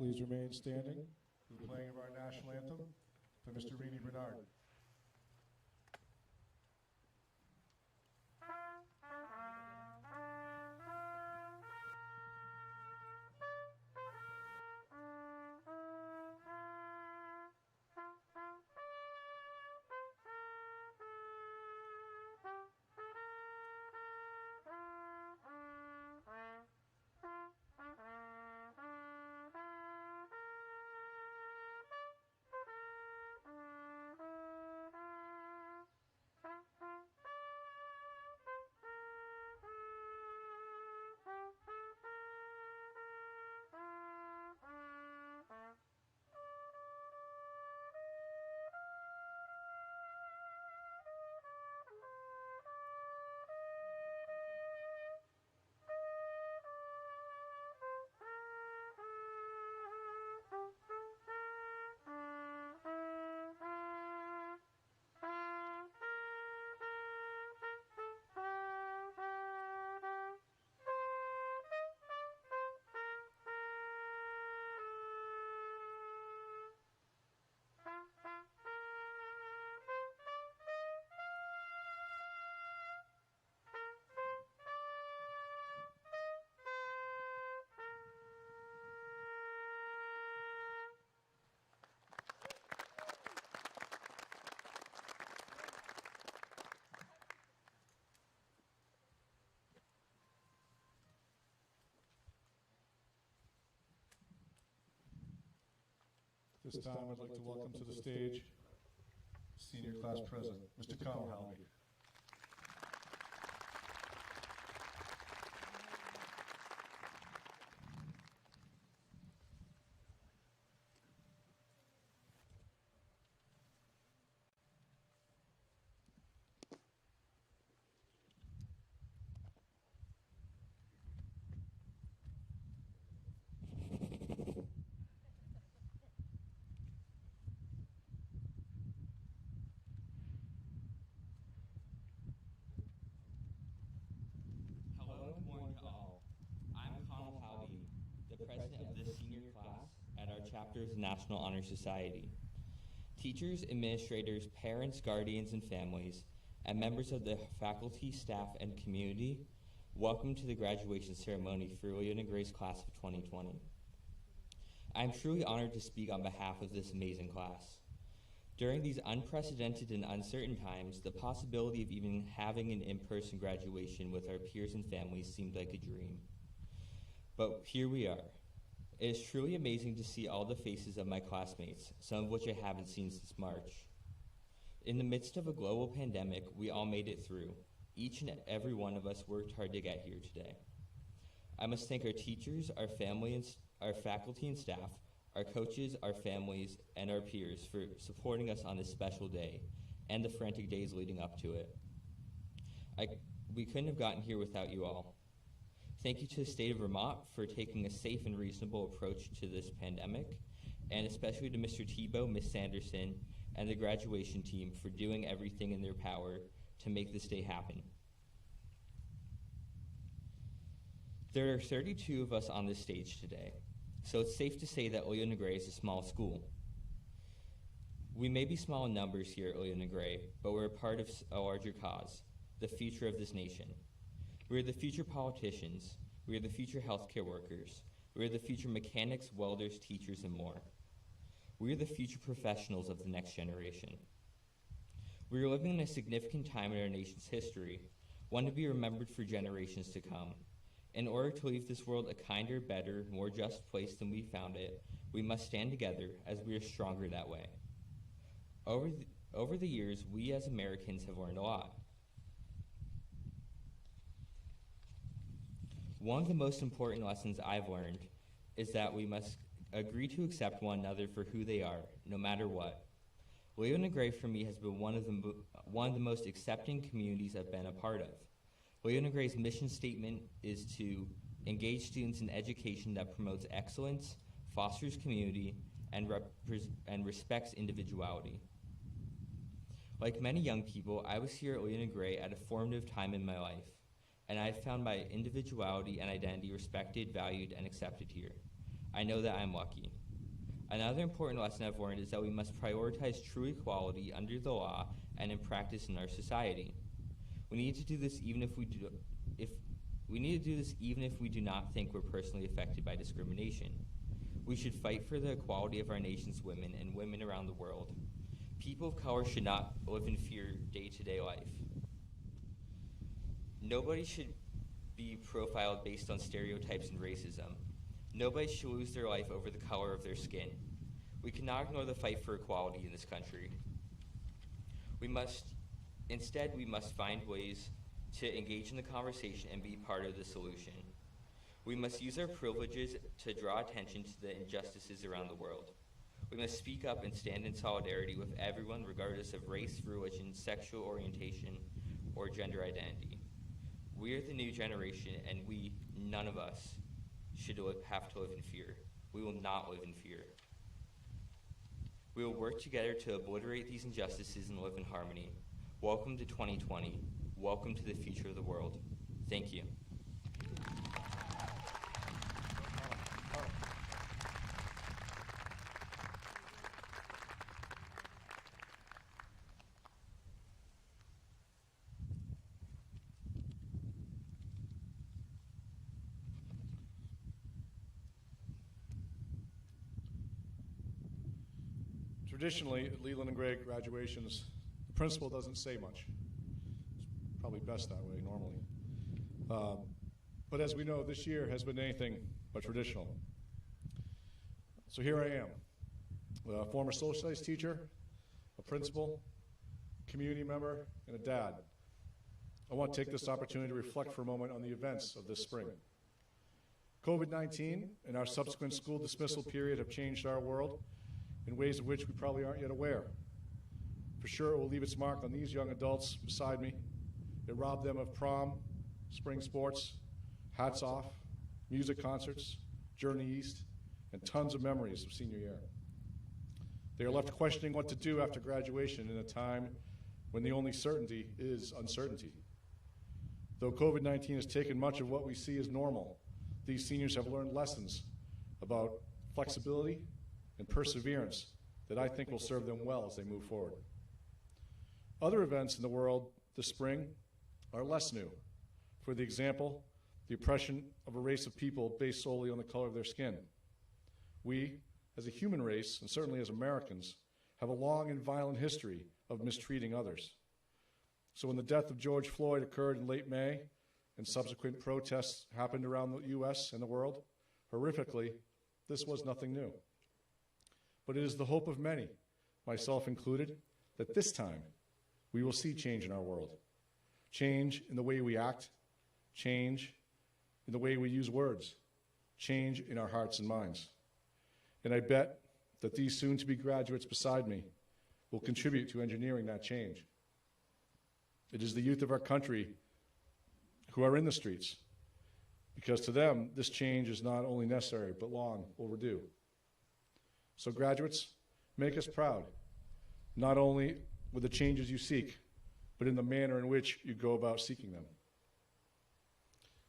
Please remain standing for the playing of our national anthem for Mr. Rini Bernard. This time, I'd like to welcome to the stage Senior Class President, Mr. Commemorative. President of the senior class at our chapter's National Honor Society. Teachers, administrators, parents, guardians, and families, and members of the faculty, staff, and community, welcome to the graduation ceremony for Leland and Gray's class of 2020. I am truly honored to speak on behalf of this amazing class. During these unprecedented and uncertain times, the possibility of even having an in-person graduation with our peers and families seemed like a dream. But here we are. It is truly amazing to see all the faces of my classmates, some of which I haven't seen since March. In the midst of a global pandemic, we all made it through. Each and every one of us worked hard to get here today. I must thank our teachers, our families, our faculty and staff, our coaches, our families, and our peers for supporting us on this special day and the frantic days leading up to it. We couldn't have gotten here without you all. Thank you to the state of Vermont for taking a safe and reasonable approach to this pandemic, and especially to Mr. Tebow, Ms. Sanderson, and the graduation team for doing everything in their power to make this day happen. There are 32 of us on this stage today, so it's safe to say that Leland and Gray is a small school. We may be small in numbers here at Leland and Gray, but we're a part of a larger cause, the future of this nation. We are the future politicians. We are the future healthcare workers. We are the future mechanics, welders, teachers, and more. We are the future professionals of the next generation. We are living in a significant time in our nation's history, one to be remembered for generations to come. In order to leave this world a kinder, better, more just place than we found it, we must stand together as we are stronger that way. Over the years, we as Americans have learned a lot. One of the most important lessons I've learned is that we must agree to accept one another for who they are, no matter what. Leland and Gray for me has been one of the most accepting communities I've been a part of. Leland and Gray's mission statement is to engage students in education that promotes excellence, fosters community, and respects individuality. Like many young people, I was here at Leland and Gray at a formative time in my life, and I found my individuality and identity respected, valued, and accepted here. I know that I'm lucky. Another important lesson I've learned is that we must prioritize true equality under the law and in practice in our society. We need to do this even if we do not think we're personally affected by discrimination. We should fight for the equality of our nation's women and women around the world. People of color should not live in fear day-to-day life. Nobody should be profiled based on stereotypes and racism. Nobody should lose their life over the color of their skin. We cannot ignore the fight for equality in this country. Instead, we must find ways to engage in the conversation and be part of the solution. We must use our privileges to draw attention to the injustices around the world. We must speak up and stand in solidarity with everyone regardless of race, religion, sexual orientation, or gender identity. We are the new generation, and none of us, should have to live in fear. We will not live in fear. We will work together to obliterate these injustices and live in harmony. Welcome to 2020. Welcome to the future of the world. Thank you. Traditionally, at Leland and Gray graduations, the principal doesn't say much. It's probably best that way normally. But as we know, this year has been anything but traditional. So here I am, a former social studies teacher, a principal, community member, and a dad. I want to take this opportunity to reflect for a moment on the events of this spring. COVID-19 and our subsequent school dismissal period have changed our world in ways of which we probably aren't yet aware. For sure, it will leave its mark on these young adults beside me. It robbed them of prom, spring sports, hats off, music concerts, Journey East, and tons of memories of senior year. They are left questioning what to do after graduation in a time when the only certainty is uncertainty. Though COVID-19 has taken much of what we see as normal, these seniors have learned lessons about flexibility and perseverance that I think will serve them well as they move forward. Other events in the world this spring are less new. For the example, the oppression of a race of people based solely on the color of their skin. We, as a human race, and certainly as Americans, have a long and violent history of mistreating others. So when the death of George Floyd occurred in late May and subsequent protests happened around the US and the world, horrifically, this was nothing new. But it is the hope of many, myself included, that this time we will see change in our world. Change in the way we act, change in the way we use words, change in our hearts and minds. And I bet that these soon-to-be graduates beside me will contribute to engineering that change. It is the youth of our country who are in the streets, because to them, this change is not only necessary, but long overdue. So graduates, make us proud, not only with the changes you seek, but in the manner in which you go about seeking them.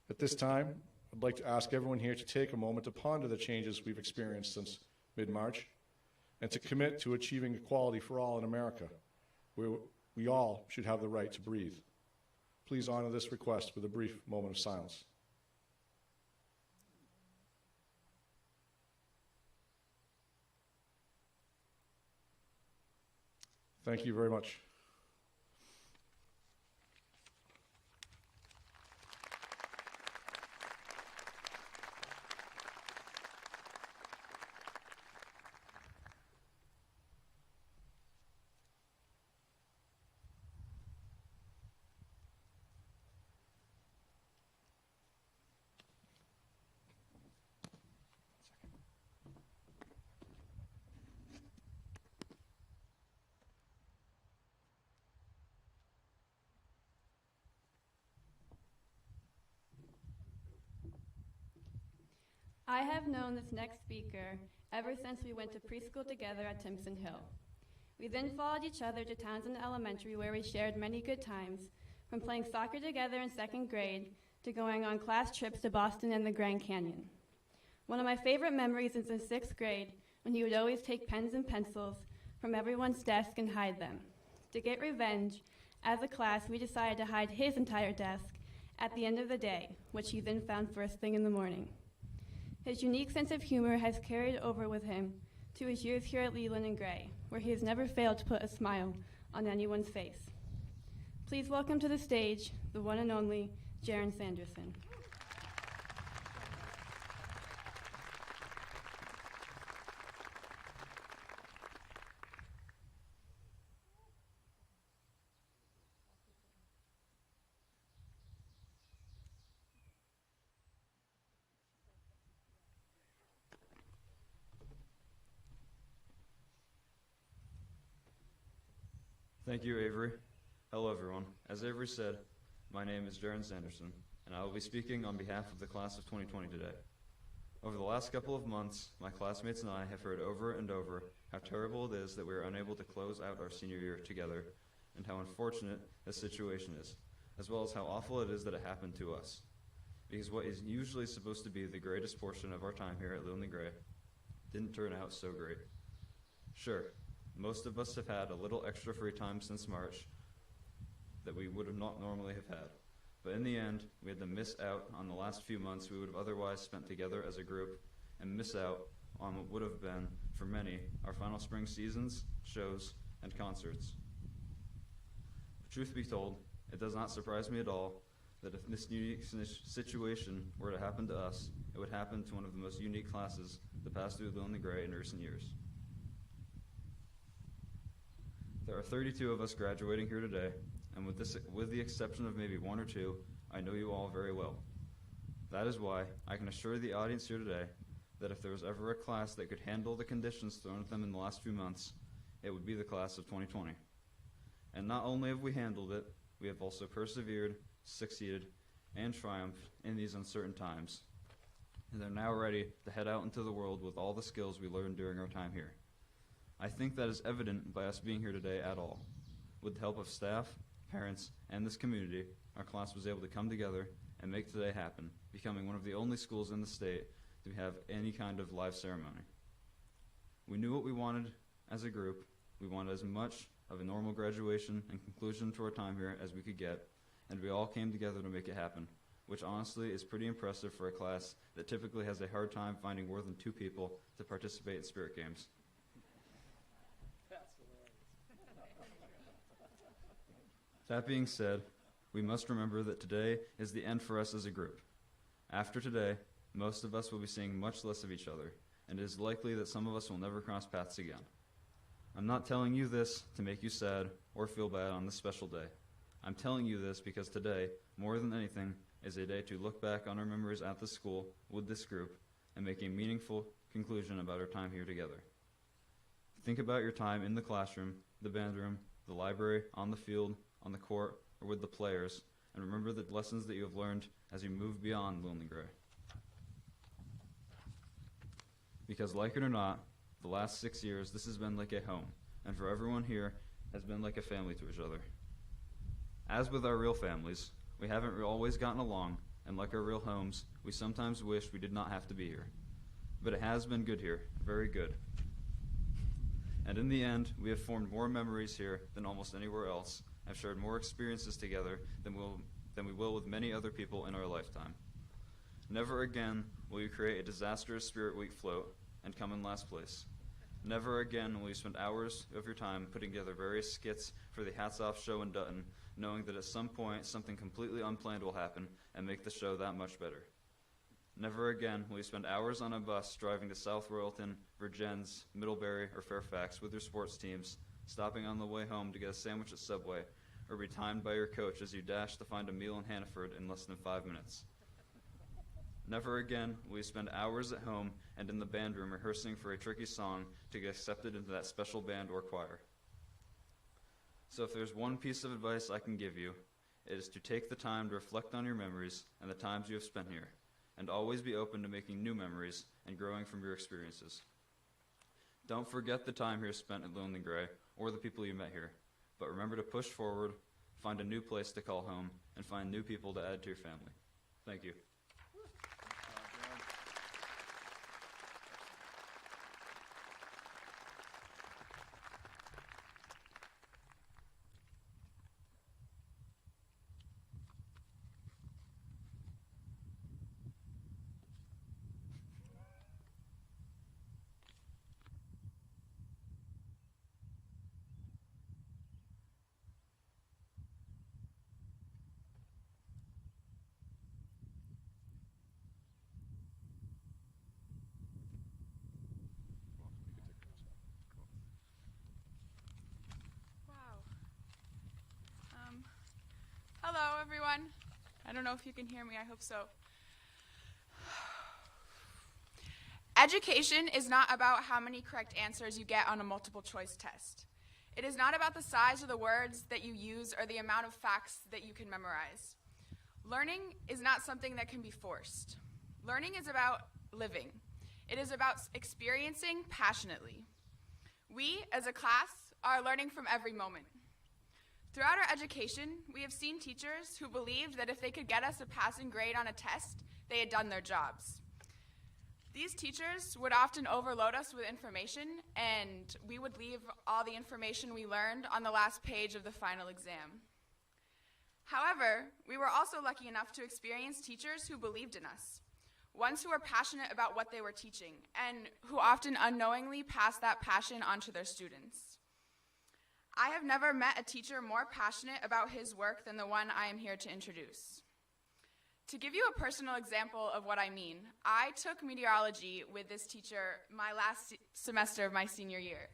At this time, I'd like to ask everyone here to take a moment to ponder the changes we've experienced since mid-March, and to commit to achieving equality for all in America, where we all should have the right to breathe. Please honor this request with a brief moment of silence. Thank you very much. I have known this next speaker ever since we went to preschool together at Timpson Hill. We then followed each other to Townsend Elementary, where we shared many good times, from playing soccer together in second grade to going on class trips to Boston and the Grand Canyon. One of my favorite memories is in 6th grade, when he would always take pens and pencils from everyone's desk and hide them. To get revenge, as a class, we decided to hide his entire desk at the end of the day, which he then found first thing in the morning. His unique sense of humor has carried over with him to his years here at Leland and Gray, where he has never failed to put a smile on anyone's face. Please welcome to the stage the one and only Jaron Sanderson. Thank you, Avery. Hello, everyone. As Avery said, my name is Jaron Sanderson, and I will be speaking on behalf of the class of 2020 today. Over the last couple of months, my classmates and I have heard over and over how terrible it is that we are unable to close out our senior year together, and how unfortunate the situation is, as well as how awful it is that it happened to us. Because what is usually supposed to be the greatest portion of our time here at Leland and Gray didn't turn out so great. Sure, most of us have had a little extra free time since March that we would have not normally have had. But in the end, we had to miss out on the last few months we would have otherwise spent together as a group, and miss out on what would have been, for many, our final spring seasons, shows, and concerts. But truth be told, it does not surprise me at all that if this unique situation were to happen to us, it would happen to one of the most unique classes that passed through Leland and Gray in recent years. There are 32 of us graduating here today, and with the exception of maybe one or two, I know you all very well. That is why I can assure the audience here today that if there was ever a class that could handle the conditions thrown at them in the last few months, it would be the class of 2020. And not only have we handled it, we have also persevered, succeeded, and triumphed in these uncertain times. And they're now ready to head out into the world with all the skills we learned during our time here. I think that is evident by us being here today at all. With the help of staff, parents, and this community, our class was able to come together and make today happen, becoming one of the only schools in the state to have any kind of live ceremony. We knew what we wanted as a group. We wanted as much of a normal graduation and conclusion to our time here as we could get, and we all came together to make it happen, which honestly is pretty impressive for a class that typically has a hard time finding more than 2 people to participate in spirit games. That being said, we must remember that today is the end for us as a group. After today, most of us will be seeing much less of each other, and it is likely that some of us will never cross paths again. I'm not telling you this to make you sad or feel bad on this special day. I'm telling you this because today, more than anything, is a day to look back on our memories at the school with this group and make a meaningful conclusion about our time here together. Think about your time in the classroom, the band room, the library, on the field, on the court, or with the players, and remember the lessons that you have learned as you move beyond Leland and Gray. Because like it or not, the last 6 years, this has been like a home, and for everyone here, has been like a family to each other. As with our real families, we haven't always gotten along, and like our real homes, we sometimes wish we did not have to be here. But it has been good here, very good. And in the end, we have formed more memories here than almost anywhere else, have shared more experiences together than we will with many other people in our lifetime. Never again will you create a disastrous Spirit Week float and come in last place. Never again will you spend hours of your time putting together various skits for the Hats Off show in Dutton, knowing that at some point something completely unplanned will happen and make the show that much better. Never again will you spend hours on a bus driving to South Royalton, Virgins, Middlebury, or Fairfax with your sports teams, stopping on the way home to get a sandwich at Subway, or be timed by your coach as you dash to find a meal in Hannaford in less than 5 minutes. Never again will you spend hours at home and in the band room rehearsing for a tricky song to get accepted into that special band or choir. So if there's one piece of advice I can give you, it is to take the time to reflect on your memories and the times you have spent here, and always be open to making new memories and growing from your experiences. Don't forget the time here spent at Leland and Gray or the people you met here, but remember to push forward, find a new place to call home, and find new people to add to your family. Thank you. I don't know if you can hear me. I hope so. Education is not about how many correct answers you get on a multiple choice test. It is not about the size of the words that you use or the amount of facts that you can memorize. Learning is not something that can be forced. Learning is about living. It is about experiencing passionately. We, as a class, are learning from every moment. Throughout our education, we have seen teachers who believed that if they could get us a passing grade on a test, they had done their jobs. These teachers would often overload us with information, and we would leave all the information we learned on the last page of the final exam. However, we were also lucky enough to experience teachers who believed in us, ones who were passionate about what they were teaching, and who often unknowingly passed that passion onto their students. I have never met a teacher more passionate about his work than the one I am here to introduce. To give you a personal example of what I mean, I took meteorology with this teacher my last semester of my senior year.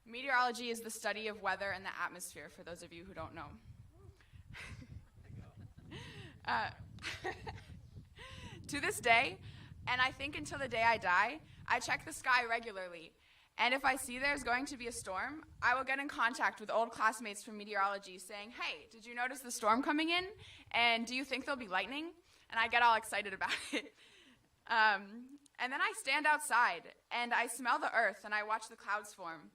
Meteorology is the study of weather and the atmosphere, for those of you who don't know. To this day, and I think until the day I die, I check the sky regularly. And if I see there's going to be a storm, I will get in contact with old classmates from meteorology saying, hey, did you notice the storm coming in? And do you think there'll be lightning? And I get all excited about it. And then I stand outside, and I smell the earth, and I watch the clouds form.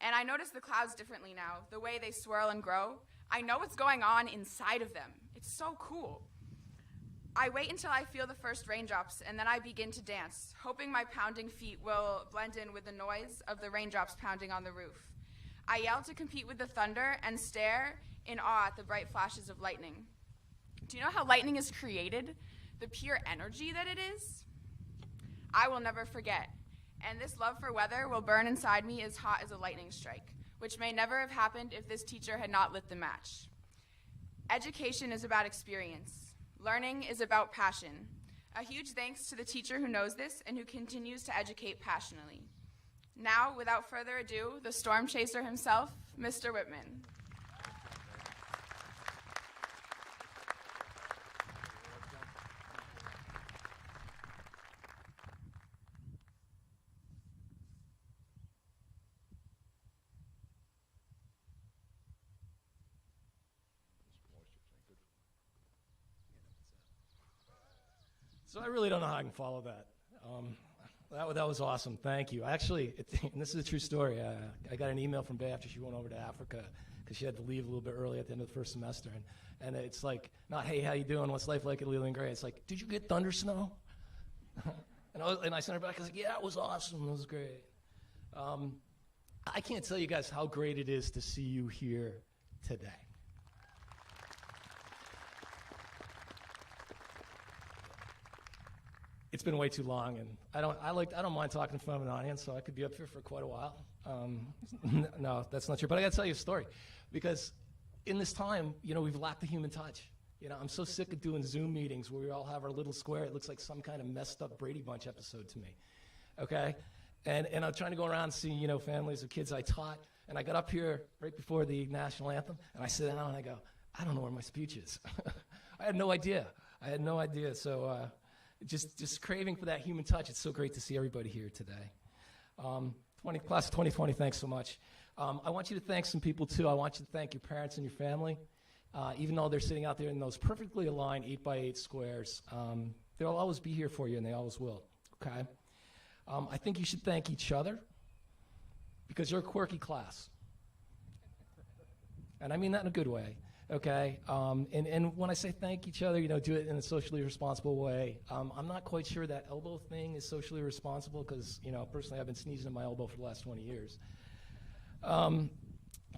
And I notice the clouds differently now, the way they swirl and grow. I know what's going on inside of them. It's so cool. I wait until I feel the first raindrops, and then I begin to dance, hoping my pounding feet will blend in with the noise of the raindrops pounding on the roof. I yell to compete with the thunder and stare in awe at the bright flashes of lightning. Do you know how lightning is created? The pure energy that it is? I will never forget, and this love for weather will burn inside me as hot as a lightning strike, which may never have happened if this teacher had not lit the match. Education is about experience. Learning is about passion. A huge thanks to the teacher who knows this and who continues to educate passionately. Now, without further ado, the storm chaser himself, Mr. Whitman. So I really don't know how I can follow that. That was awesome. Thank you. Actually, and this is a true story. I got an email from Bay after she went over to Africa because she had to leave a little bit early at the end of the first semester. And it's like, not, hey, how you doing? What's life like at Leland Gray? It's like, did you get thunder snow? and I sent her back. I was like, yeah, it was awesome. It was great. I can't tell you guys how great it is to see you here today. It's been way too long, and I don't mind talking in front of an audience, so I could be up here for quite a while. No, that's not true. But I got to tell you a story, because in this time, we've lacked the human touch. I'm so sick of doing Zoom meetings where we all have our little square. It looks like some kind of messed up Brady Bunch episode to me. Okay, and I'm trying to go around and see families of kids I taught, and I got up here right before the national anthem, and I sit down and I go, I don't know where my speech is. I had no idea. So. Just craving for that human touch. It's so great to see everybody here today. Class of 2020, thanks so much. I want you to thank some people, too. I want you to thank your parents and your family. Even though they're sitting out there in those perfectly aligned 8x8 squares, they'll always be here for you, and they always will, okay? I think you should thank each other, because you're a quirky class. And I mean that in a good way. Okay, and when I say thank each other, do it in a socially responsible way. I'm not quite sure that elbow thing is socially responsible because, personally I've been sneezing in my elbow for the last 20 years.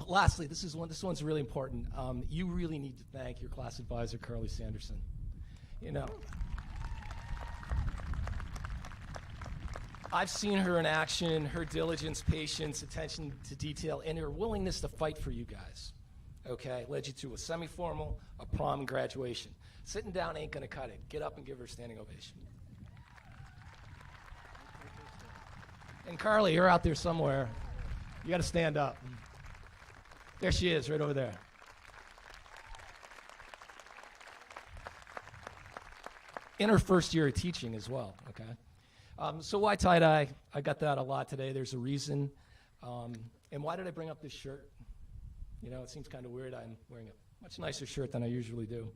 Lastly, this one's really important. You really need to thank your class advisor, Carly Sanderson. I've seen her in action, her diligence, patience, attention to detail, and her willingness to fight for you guys. Okay, led you to a semi-formal, a prom, and graduation. Sitting down ain't gonna cut it. Get up and give her a standing ovation. And Carly, you're out there somewhere. You gotta stand up. There she is, right over there. in her first year of teaching as well, okay? So why tie-dye? I got that a lot today. There's a reason. And why did I bring up this shirt? You know, it seems kind of weird. I'm wearing a much nicer shirt than I usually do.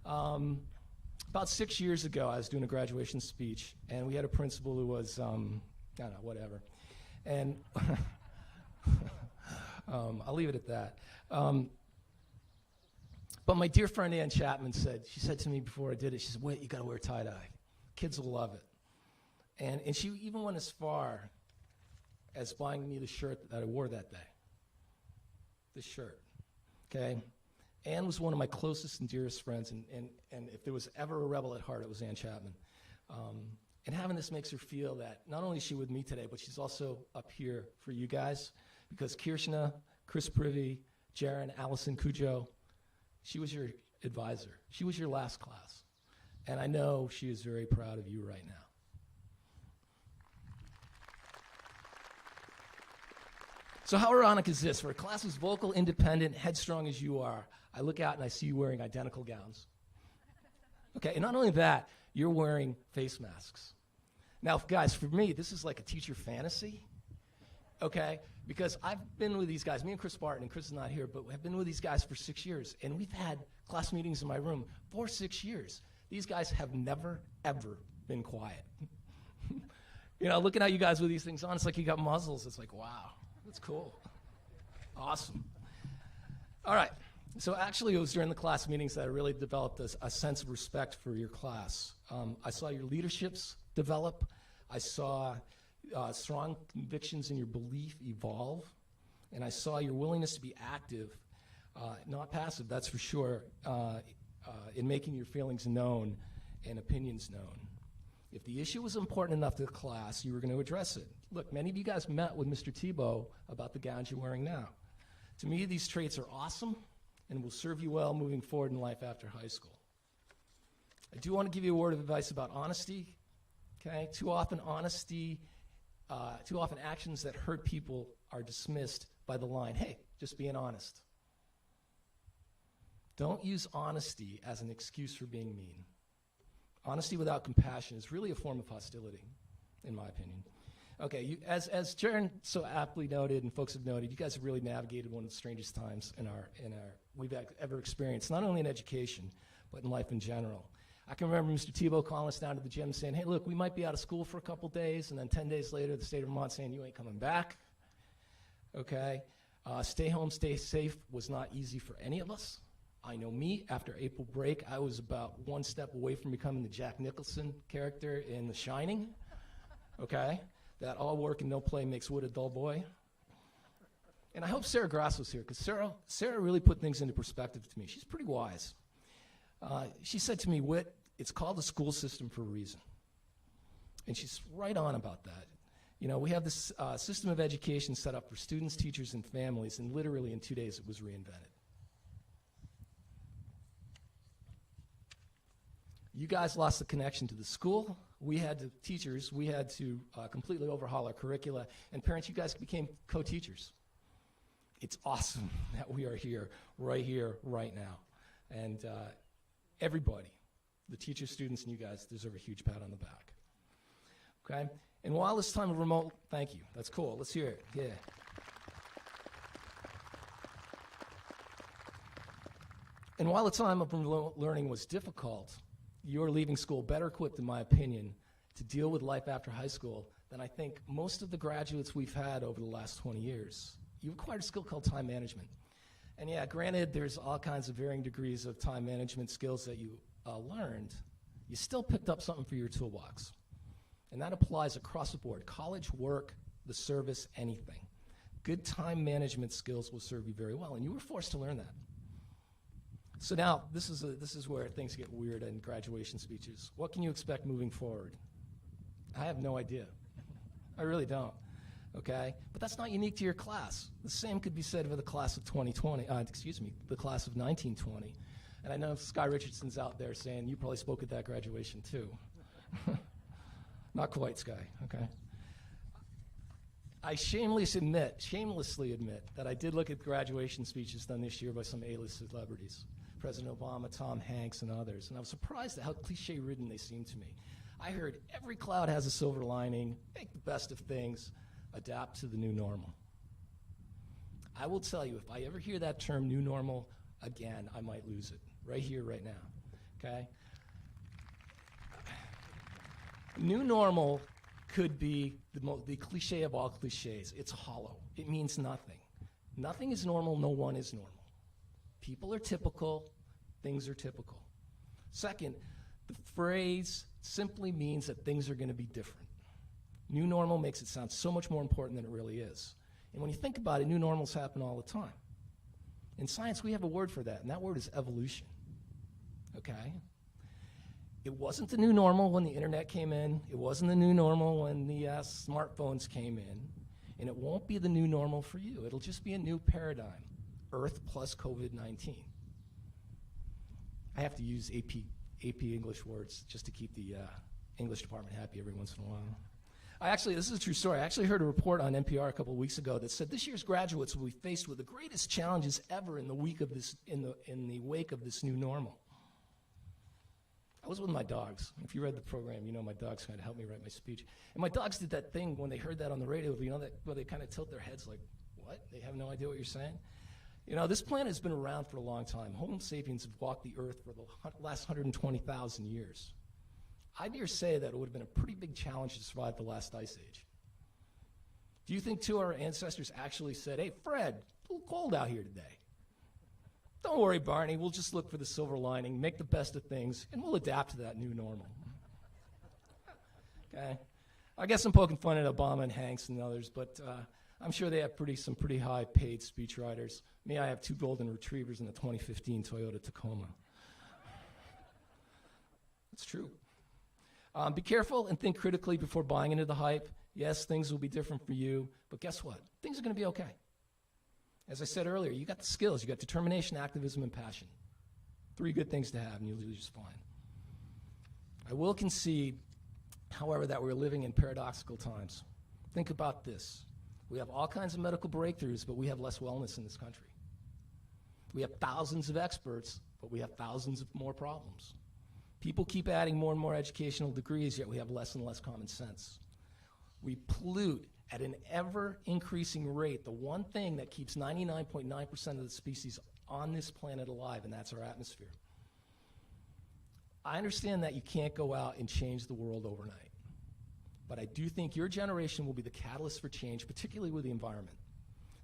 About 6 years ago, I was doing a graduation speech, and we had a principal who was, I don't know, whatever. And I'll leave it at that. But my dear friend Ann Chapman she said to me before I did it, she said, wait, you gotta wear tie-dye. Kids will love it. And she even went as far as buying me the shirt that I wore that day. This shirt, okay? Ann was one of my closest and dearest friends, and if there was ever a rebel at heart, it was Ann Chapman. And having this makes her feel that not only is she with me today, but she's also up here for you guys, because Kirshna, Chris Privy, Jaron, Allison Cujo, she was your advisor. She was your last class. And I know she is very proud of you right now. So how ironic is this? For a class as vocal, independent, headstrong as you are, I look out and I see you wearing identical gowns. Okay, and not only that, you're wearing face masks. Now, guys, for me, this is like a teacher fantasy, okay? Because I've been with these guys, me and Chris Barton, and Chris is not here, but I've been with these guys for 6 years, and we've had class meetings in my room for 6 years. These guys have never, ever been quiet. You know, looking at you guys with these things on, it's like you got muzzles. It's like, wow. That's cool. Awesome. All right. So actually, it was during the class meetings that I really developed a sense of respect for your class. I saw your leaderships develop. I saw strong convictions in your belief evolve. And I saw your willingness to be active, not passive, that's for sure, in making your feelings known and opinions known. If the issue was important enough to the class, you were going to address it. Look, many of you guys met with Mr. Tebow about the gowns you're wearing now. To me, these traits are awesome and will serve you well moving forward in life after high school. I do want to give you a word of advice about honesty, okay? Too often actions that hurt people are dismissed by the line, hey, just being honest. Don't use honesty as an excuse for being mean. Honesty without compassion is really a form of hostility, in my opinion. Okay, as Jaron so aptly noted and folks have noted, you guys have really navigated one of the strangest times we've ever experienced, not only in education, but in life in general. I can remember Mr. Tebow calling us down to the gym saying, hey, look, we might be out of school for a couple days, and then 10 days later, the state of Vermont saying, you ain't coming back. Okay, stay home, stay safe was not easy for any of us. I know me, after April break, I was about one step away from becoming the Jack Nicholson character in The Shining, okay? That all work and no play makes Wood a dull boy. And I hope Sarah Grass was here, because Sarah really put things into perspective to me. She's pretty wise. She said to me, Whit, it's called the school system for a reason. And she's right on about that. You know, we have this system of education set up for students, teachers, and families, and literally in 2 days it was reinvented. You guys lost the connection to the school. We had to completely overhaul our curricula. And parents, you guys became co-teachers. It's awesome that we are here, right now. And everybody, the teachers, students, and you guys deserve a huge pat on the back. Okay? And while this time of remote, thank you. That's cool. Let's hear it. Yeah. And while the time of remote learning was difficult, you're leaving school better equipped, in my opinion, to deal with life after high school than I think most of the graduates we've had over the last 20 years. You acquired a skill called time management. And yeah, granted, there's all kinds of varying degrees of time management skills that you learned. You still picked up something for your toolbox. And that applies across the board. College, work, the service, anything. Good time management skills will serve you very well, and you were forced to learn that. So now, this is where things get weird in graduation speeches. What can you expect moving forward? I have no idea. I really don't, okay? But that's not unique to your class. The same could be said for the class of the class of 1920. And I know Sky Richardson's out there saying, you probably spoke at that graduation too. Not quite, Sky, okay? I shamelessly admit that I did look at graduation speeches done this year by some A-list celebrities. President Obama, Tom Hanks, and others, and I was surprised at how cliche-ridden they seemed to me. I heard every cloud has a silver lining, make the best of things, adapt to the new normal. I will tell you, if I ever hear that term new normal again, I might lose it, right here, right now, okay? New normal could be the cliche of all cliches. It's hollow. It means nothing. Nothing is normal, no one is normal. People are typical, things are typical. Second, the phrase simply means that things are going to be different. New normal makes it sound so much more important than it really is. And when you think about it, new normals happen all the time. In science, we have a word for that, and that word is evolution. Okay? It wasn't the new normal when the internet came in. It wasn't the new normal when the smartphones came in. And it won't be the new normal for you. It'll just be a new paradigm. Earth plus COVID-19. I have to use AP English words just to keep the English department happy every once in a while. This is a true story. I actually heard a report on NPR a couple of weeks ago that said this year's graduates will be faced with the greatest challenges ever in the wake of this new normal. I was with my dogs. If you read the program, you know my dogs kind of helped me write my speech. And my dogs did that thing when they heard that on the radio, where they kind of tilt their heads like, what? They have no idea what you're saying? You know, this planet has been around for a long time. Homo sapiens have walked the earth for the last 120,000 years. I dare say that it would have been a pretty big challenge to survive the last ice age. Do you think two of our ancestors actually said, hey, Fred, it's a little cold out here today. Don't worry, Barney, we'll just look for the silver lining, make the best of things, and we'll adapt to that new normal. Okay? I guess I'm poking fun at Obama and Hanks and others, but I'm sure they have some pretty high-paid speechwriters. Me, I have 2 golden retrievers in the 2015 Toyota Tacoma. It's true. Be careful and think critically before buying into the hype. Yes, things will be different for you, but guess what? Things are going to be okay. As I said earlier, you got the skills. You got determination, activism, and passion. 3 good things to have, and you'll do just fine. I will concede, however, that we're living in paradoxical times. Think about this. We have all kinds of medical breakthroughs, but we have less wellness in this country. We have thousands of experts, but we have thousands of more problems. People keep adding more and more educational degrees, yet we have less and less common sense. We pollute at an ever-increasing rate the one thing that keeps 99.9% of the species on this planet alive, and that's our atmosphere. I understand that you can't go out and change the world overnight, but I do think your generation will be the catalyst for change, particularly with the environment.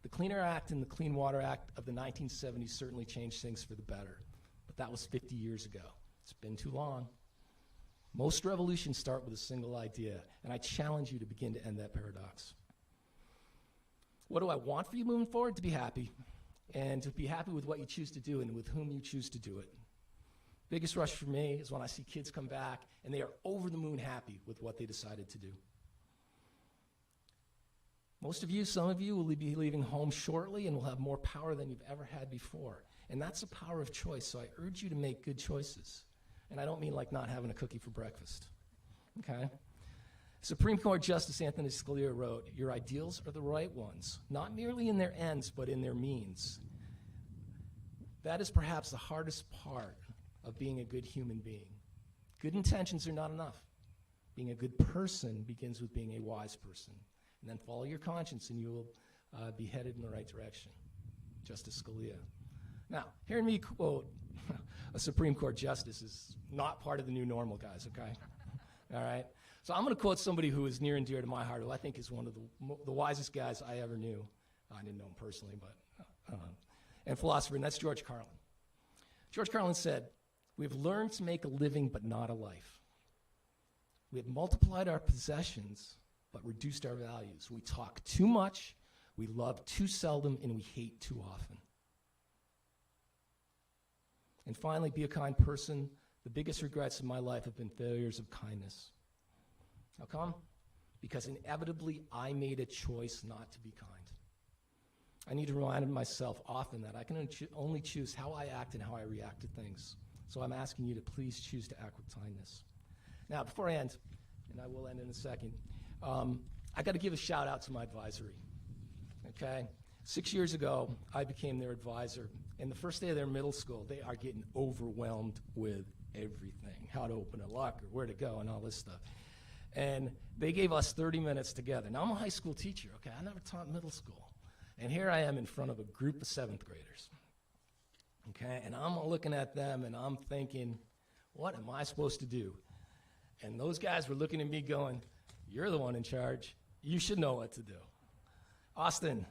The Clean Air Act and the Clean Water Act of the 1970s certainly changed things for the better, but that was 50 years ago. It's been too long. Most revolutions start with a single idea, and I challenge you to begin to end that paradox. What do I want for you moving forward? To be happy, and to be happy with what you choose to do and with whom you choose to do it. Biggest rush for me is when I see kids come back and they are over the moon happy with what they decided to do. Most of you, some of you, will be leaving home shortly and will have more power than you've ever had before. And that's the power of choice, so I urge you to make good choices. And I don't mean like not having a cookie for breakfast, okay? Supreme Court Justice Anthony Scalia wrote, your ideals are the right ones, not merely in their ends, but in their means. That is perhaps the hardest part of being a good human being. Good intentions are not enough. Being a good person begins with being a wise person. And then follow your conscience and you will be headed in the right direction. Justice Scalia. Now, hearing me quote a Supreme Court justice is not part of the new normal, guys, okay? All right? So I'm going to quote somebody who is near and dear to my heart, who I think is one of the wisest guys I ever knew. I didn't know him personally, but and philosopher, and that's George Carlin. George Carlin said, we have learned to make a living but not a life. We have multiplied our possessions but reduced our values. We talk too much, we love too seldom, and we hate too often. And finally, be a kind person. The biggest regrets in my life have been failures of kindness. How come? Because inevitably, I made a choice not to be kind. I need to remind myself often that I can only choose how I act and how I react to things. So I'm asking you to please choose to act with kindness. Now, before I end, and I will end in a second, I got to give a shout out to my advisory. Okay? 6 years ago, I became their advisor. And the first day of their middle school, they are getting overwhelmed with everything, how to open a locker, where to go, and all this stuff. And they gave us 30 minutes together. Now, I'm a high school teacher, okay? I never taught middle school. And here I am in front of a group of 7th graders, okay? And I'm looking at them, and I'm thinking, what am I supposed to do? And those guys were looking at me going, you're the one in charge. You should know what to do. Austin,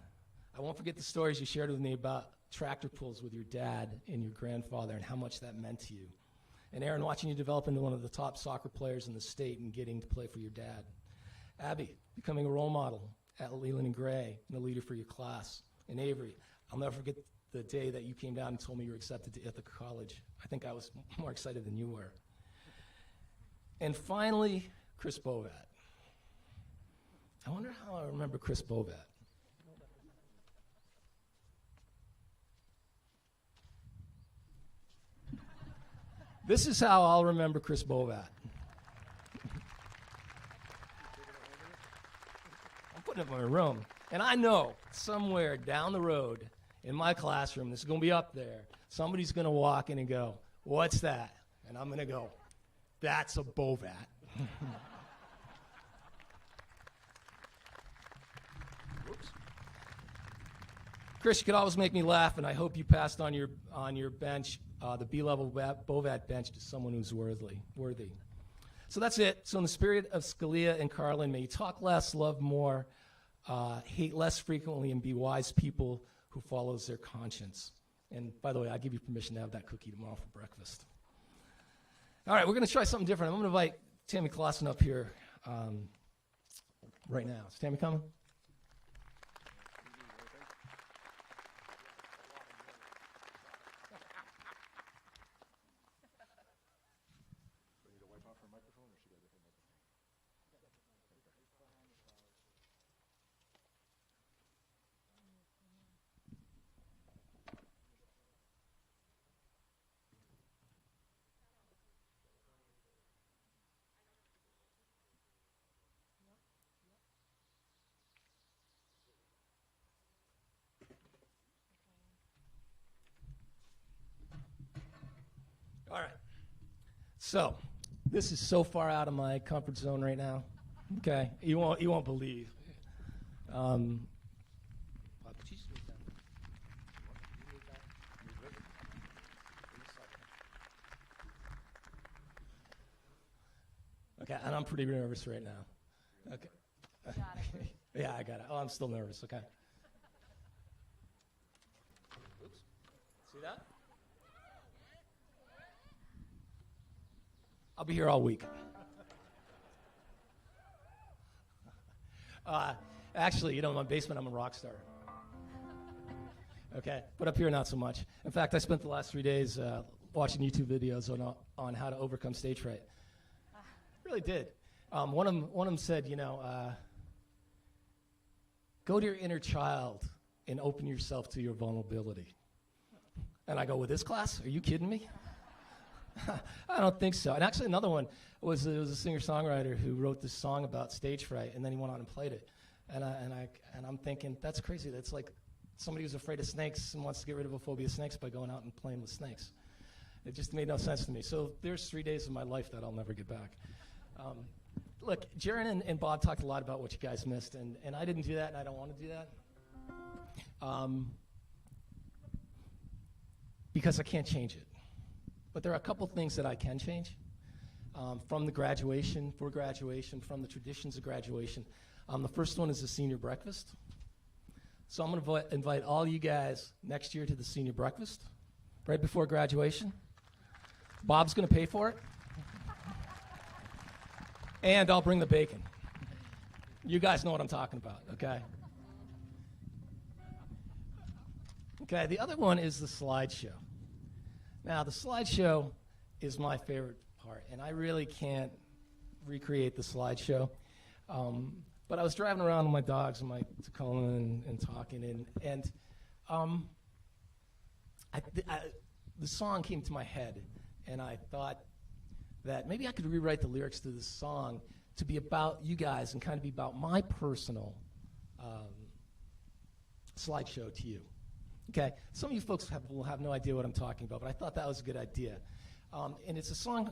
I won't forget the stories you shared with me about tractor pulls with your dad and your grandfather and how much that meant to you. And Aaron, watching you develop into one of the top soccer players in the state and getting to play for your dad. Abby, becoming a role model at Leland and Gray and a leader for your class. And Avery, I'll never forget the day that you came down and told me you were accepted to Ithaca College. I think I was more excited than you were. And finally, Chris Bovat. I wonder how I remember Chris Bovat. This is how I'll remember Chris Bovat. I'm putting it in my room. And I know somewhere down the road in my classroom, this is going to be up there, somebody's going to walk in and go, what's that? And I'm going to go, that's a Bovat. Whoops. Chris, you could always make me laugh, and I hope you passed on your bench the B-level Bovat bench to someone who's worthy. So that's it. So in the spirit of Scalia and Carlin, may you talk less, love more, hate less frequently, and be wise people who follows their conscience. And by the way, I give you permission to have that cookie tomorrow for breakfast. All right, we're going to try something different. I'm going to invite Tammy Clausen up here right now. Is Tammy coming? All right. So, this is so far out of my comfort zone right now. Okay, you won't believe. Okay, and I'm pretty nervous right now. Okay. Yeah, I got it. Oh, I'm still nervous. Okay. Oops. See that? I'll be here all week. Actually, in my basement, I'm a rock star. Okay, but up here, not so much. In fact, I spent the last 3 days watching YouTube videos on how to overcome stage fright. Really did. One of them said, go to your inner child and open yourself to your vulnerability. And I go, with this class? Are you kidding me? I don't think so. And actually, another one was a singer-songwriter who wrote this song about stage fright, and then he went on and played it. And I'm thinking, that's crazy. That's like somebody who's afraid of snakes and wants to get rid of a phobia of snakes by going out and playing with snakes. It just made no sense to me. So there's 3 days of my life that I'll never get back. Look, Jaron and Bob talked a lot about what you guys missed, and I didn't do that, and I don't want to do that. Because I can't change it. But there are a couple things that I can change from the graduation, from the traditions of graduation. The first one is the senior breakfast. So I'm going to invite all you guys next year to the senior breakfast, right before graduation. Bob's going to pay for it. And I'll bring the bacon. You guys know what I'm talking about, okay? Okay, the other one is the slideshow. Now, the slideshow is my favorite part, and I really can't recreate the slideshow. But I was driving around with my dogs and my Tacoma and talking, and the song came to my head, and I thought that maybe I could rewrite the lyrics to this song to be about you guys and kind of be about my personal slideshow to you. Okay? Some of you folks will have no idea what I'm talking about, but I thought that was a good idea. And it's a song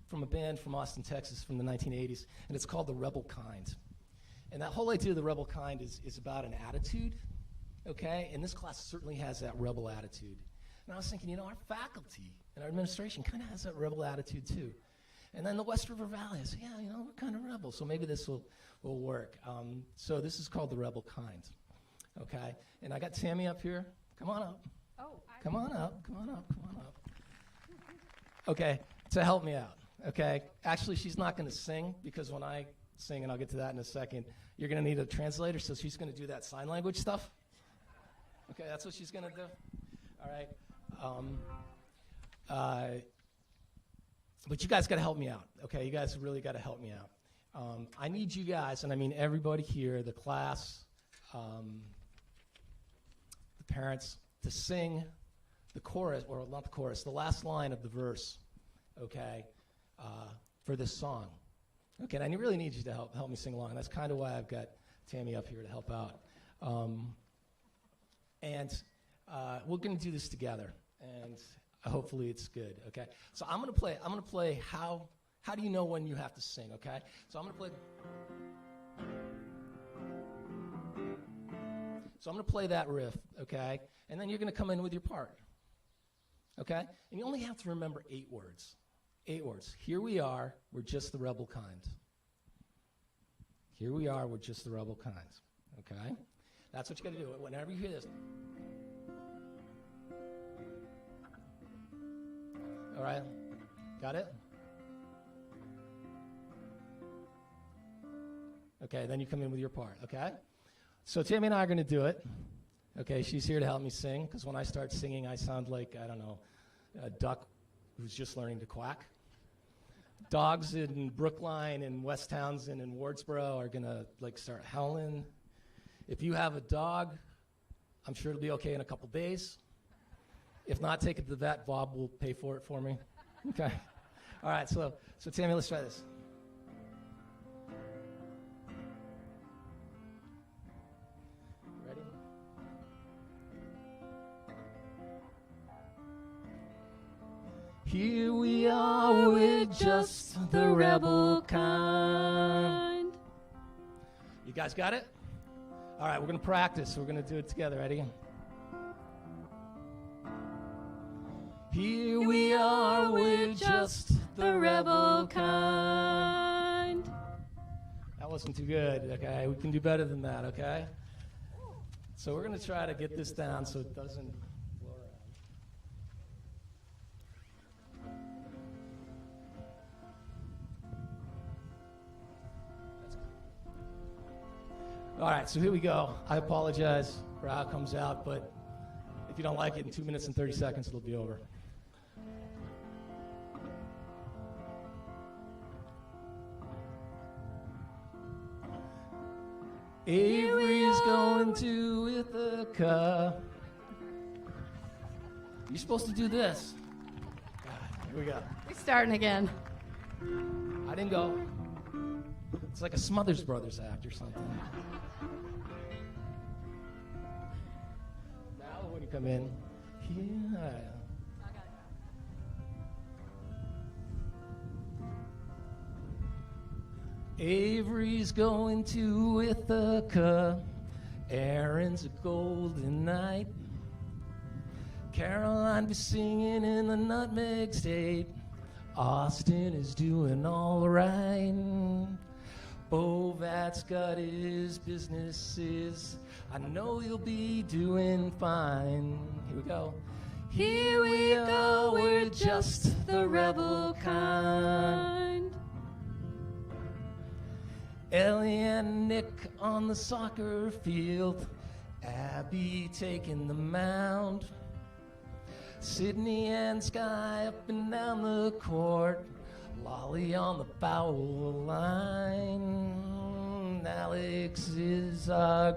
from a band from Austin, Texas from the 1980s, and it's called The Rebel Kind. And that whole idea of the rebel kind is about an attitude, okay? And this class certainly has that rebel attitude. And I was thinking, our faculty and our administration kind of has that rebel attitude too. And then the West River Valley, I said, we're kind of rebels, so maybe this will work. So this is called The Rebel Kind, okay? And I got Tammy up here. Come on up. Oh, Come on up. Okay, to help me out, okay? Actually, she's not going to sing because when I sing, and I'll get to that in a second, you're going to need a translator, so she's going to do that sign language stuff. Okay, that's what she's going to do. All right. But you guys got to help me out, okay? You guys really got to help me out. I need you guys, and I mean everybody here, the class, the parents, to sing the chorus, or not the chorus, the last line of the verse, okay, for this song. Okay, and I really need you to help me sing along. That's kind of why I've got Tammy up here to help out. And we're going to do this together, and hopefully it's good. Okay, so I'm going to play. How do you know when you have to sing? Okay, so I'm going to play. So I'm going to play that riff. Okay, and then you're going to come in with your part. Okay, and you only have to remember 8 words. 8 words. Here we are, we're just the rebel kind. Here we are, we're just the rebel kind. Okay? That's what you got to do. Whenever you hear this. All right? Got it? Okay, then you come in with your part, okay? So Tammy and I are going to do it. Okay, she's here to help me sing, because when I start singing, I sound like, I don't know, a duck who's just learning to quack. Dogs in Brookline and West Townsend and Wardsboro are going to start howling. If you have a dog, I'm sure it'll be okay in a couple days. If not, take it to the vet. Bob will pay for it for me. Okay. All right, so Tammy, let's try this. Ready? Here we are, we're just the rebel kind. You guys got it? All right, we're going to practice. We're going to do it together. Ready? Here we are, we're just the rebel kind. That wasn't too good, okay? We can do better than that, okay? So we're going to try to get this down so it doesn't blow around. That's good. All right, so here we go. I apologize for how it comes out, but if you don't like it, in 2 minutes and 30 seconds, it'll be over. Avery's going to Ithaca. You're supposed to do this. God, here we go. We're starting again. I didn't go. It's like a Smothers Brothers act or something. Now when you come in, here. Avery's going to Ithaca. Aaron's a golden night. Caroline be singing in the Nutmeg State. Austin is doing all right. Bovat's got his businesses. I know he'll be doing fine. Here we go. Here we go, we're just the rebel kind. Ellie and Nick on the soccer field. Abby taking the mound. Sydney and Sky up and down the court. Lolly on the foul line. Alex is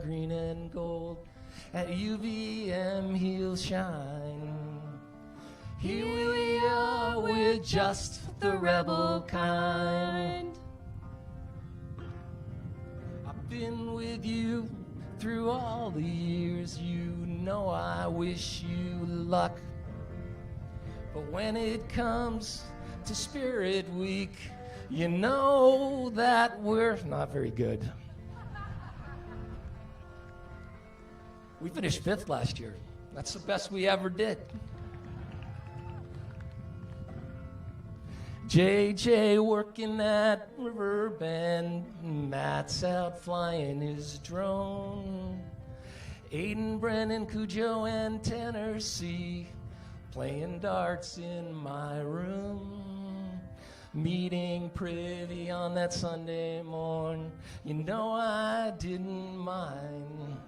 green and gold. At UVM he'll shine. Here we are, we're just the rebel kind. I've been with you through all the years, you know I wish you luck. But when it comes to Spirit Week, you know that we're not very good. We finished 5th last year. That's the best we ever did. JJ working at Riverbend, Matt's out flying his drone. Aiden, Brennan, Cujo, and Tanner C playing darts in my room. Meeting Privy on that Sunday morn, you know I didn't mind.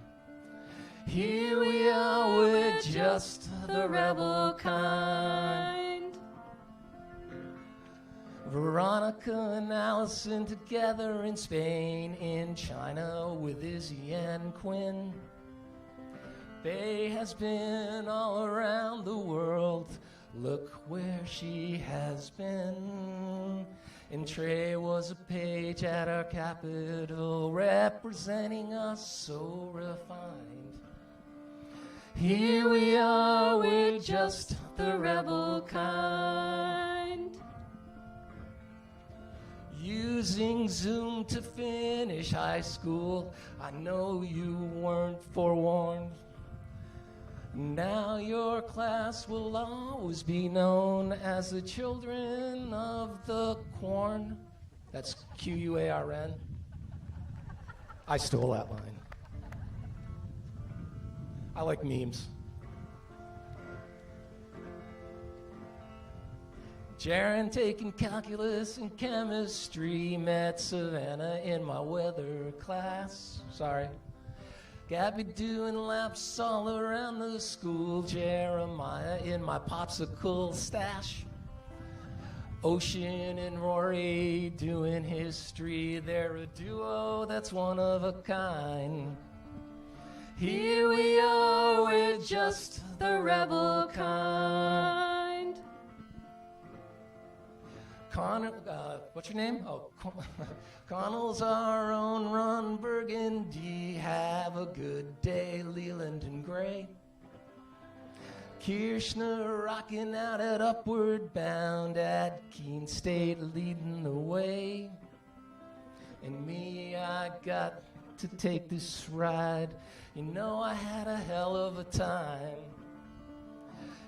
Here we are, we're just the rebel kind. Veronica and Allison together in Spain, in China with Izzy and Quinn. Faye has been all around the world, look where she has been. And Trey was a page at our Capitol, representing us so refined. Here we are, we're just the rebel kind. Using Zoom to finish high school, I know you weren't forewarned. Now your class will always be known as the children of the corn. That's Q-U-A-R-N. I stole that line. I like memes. Jaron taking calculus and chemistry, met Savannah in my weather class. Sorry. Gabby doing laps all around the school, Jeremiah in my popsicle stash. Ocean and Rory doing history, they're a duo that's one of a kind. Here we are, we're just the rebel kind. Connor, what's your name? Oh, Connell's our own Ron Burgundy. Have a good day, Leland and Gray. Kirshner rocking out at Upward Bound, at Keene State leading the way. And me, I got to take this ride. You know I had a hell of a time.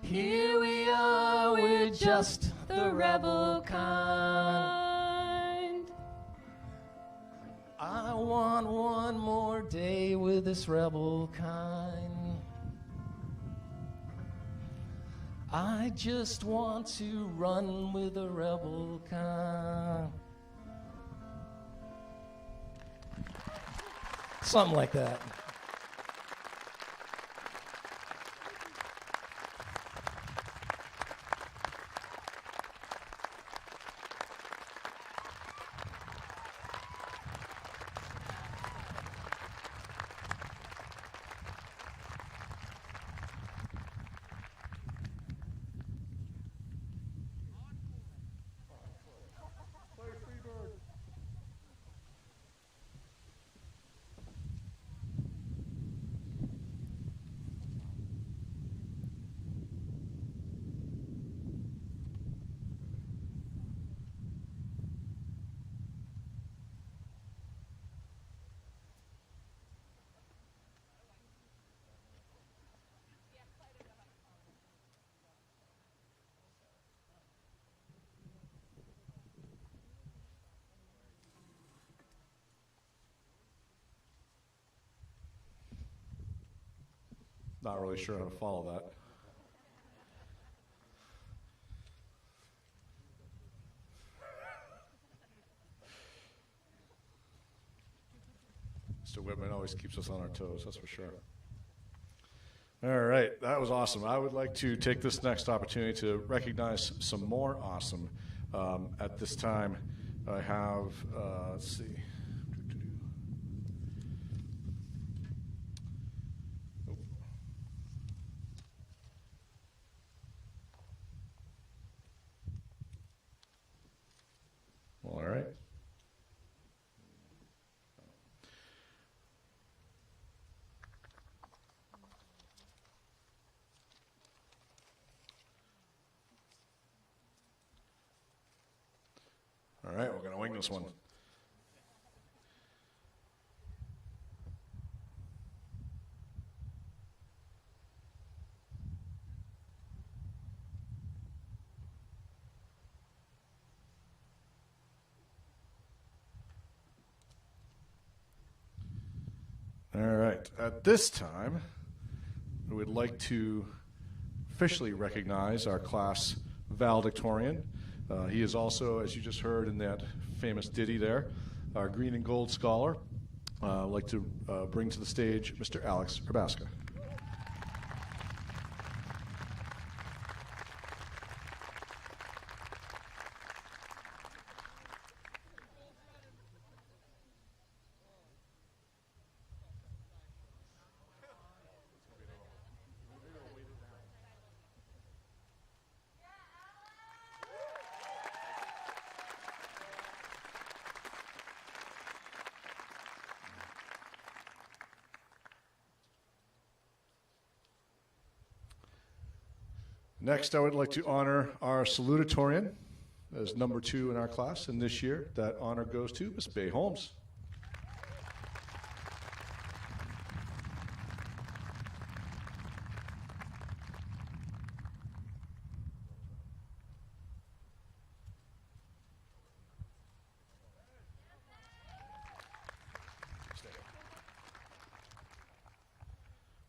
Here we are, we're just the rebel kind. I want one more day with this rebel kind. I just want to run with the rebel kind. Something like that. Not really sure how to follow that. Mr. Whitman always keeps us on our toes, that's for sure. All right, that was awesome. I would like to take this next opportunity to recognize some more awesome. At this time, I have, let's see. All right. enjoying this one. All right. At this time, we would like to officially recognize our class valedictorian. He is also, as you just heard in that famous ditty there, our green and gold scholar. I'd like to bring to the stage Mr. Alex Rabaska. Next, I would like to honor our salutatorian as number 2 in our class, and this year that honor goes to Ms. Bay Holmes.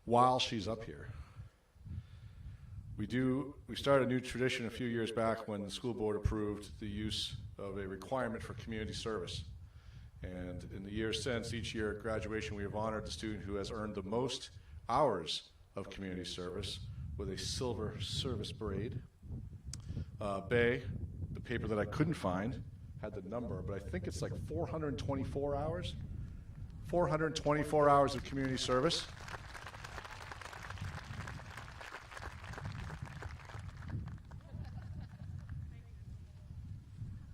While she's up here, we started a new tradition a few years back when the school board approved the use of a requirement for community service. And in the years since, each year at graduation, we have honored the student who has earned the most hours of community service with a silver service braid. Bay, the paper that I couldn't find, had the number, but I think it's like 424 hours. 424 hours of community service.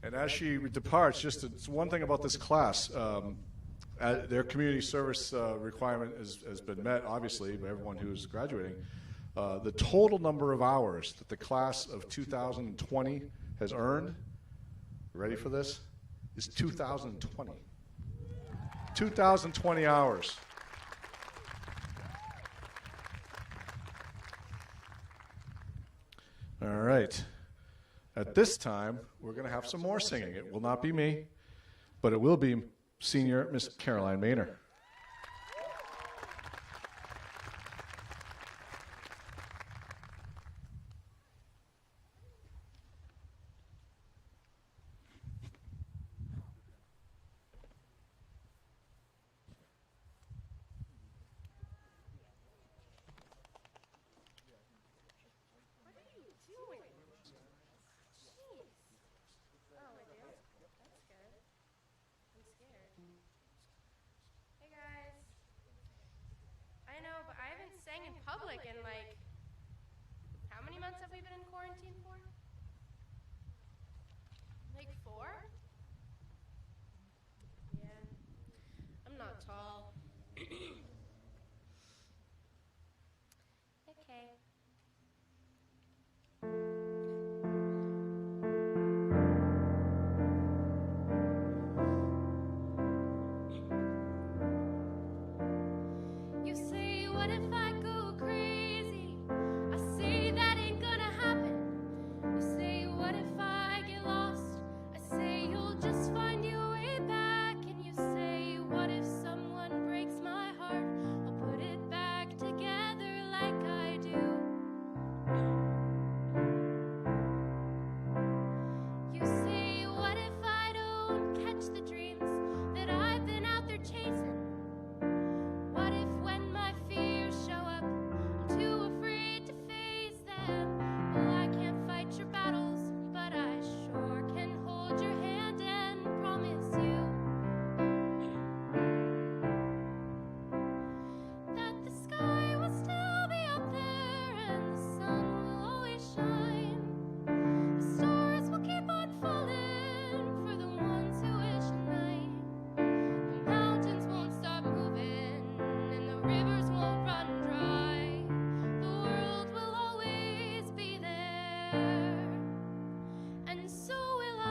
And as she departs, it's one thing about this class, their community service requirement has been met, obviously, by everyone who's graduating. The total number of hours that the class of 2020 has earned, ready for this, is 2,020. 2,020 hours. All right. At this time, we're going to have some more singing. It will not be me, but it will be senior Miss Caroline Maynor. In public in like, how many months have we been in quarantine for? Like 4? Yeah, I'm not tall. Okay. You say, what if I go crazy? I say that ain't gonna happen. You say, what if I get lost? I say you'll just find your way back. And you say, what if someone breaks my heart? I'll put it back together like I do. You say, what if I don't catch the dreams that I've been out there chasing? What if when my fears show up, I'm too afraid to face them? Well, I can't fight your battles, but I sure can hold your hand and promise you that the sky will still be up there and the sun will always shine. The stars will keep on falling for the ones who wish at night. The mountains won't stop moving and the rivers won't run dry. The world will always be there, and so will I.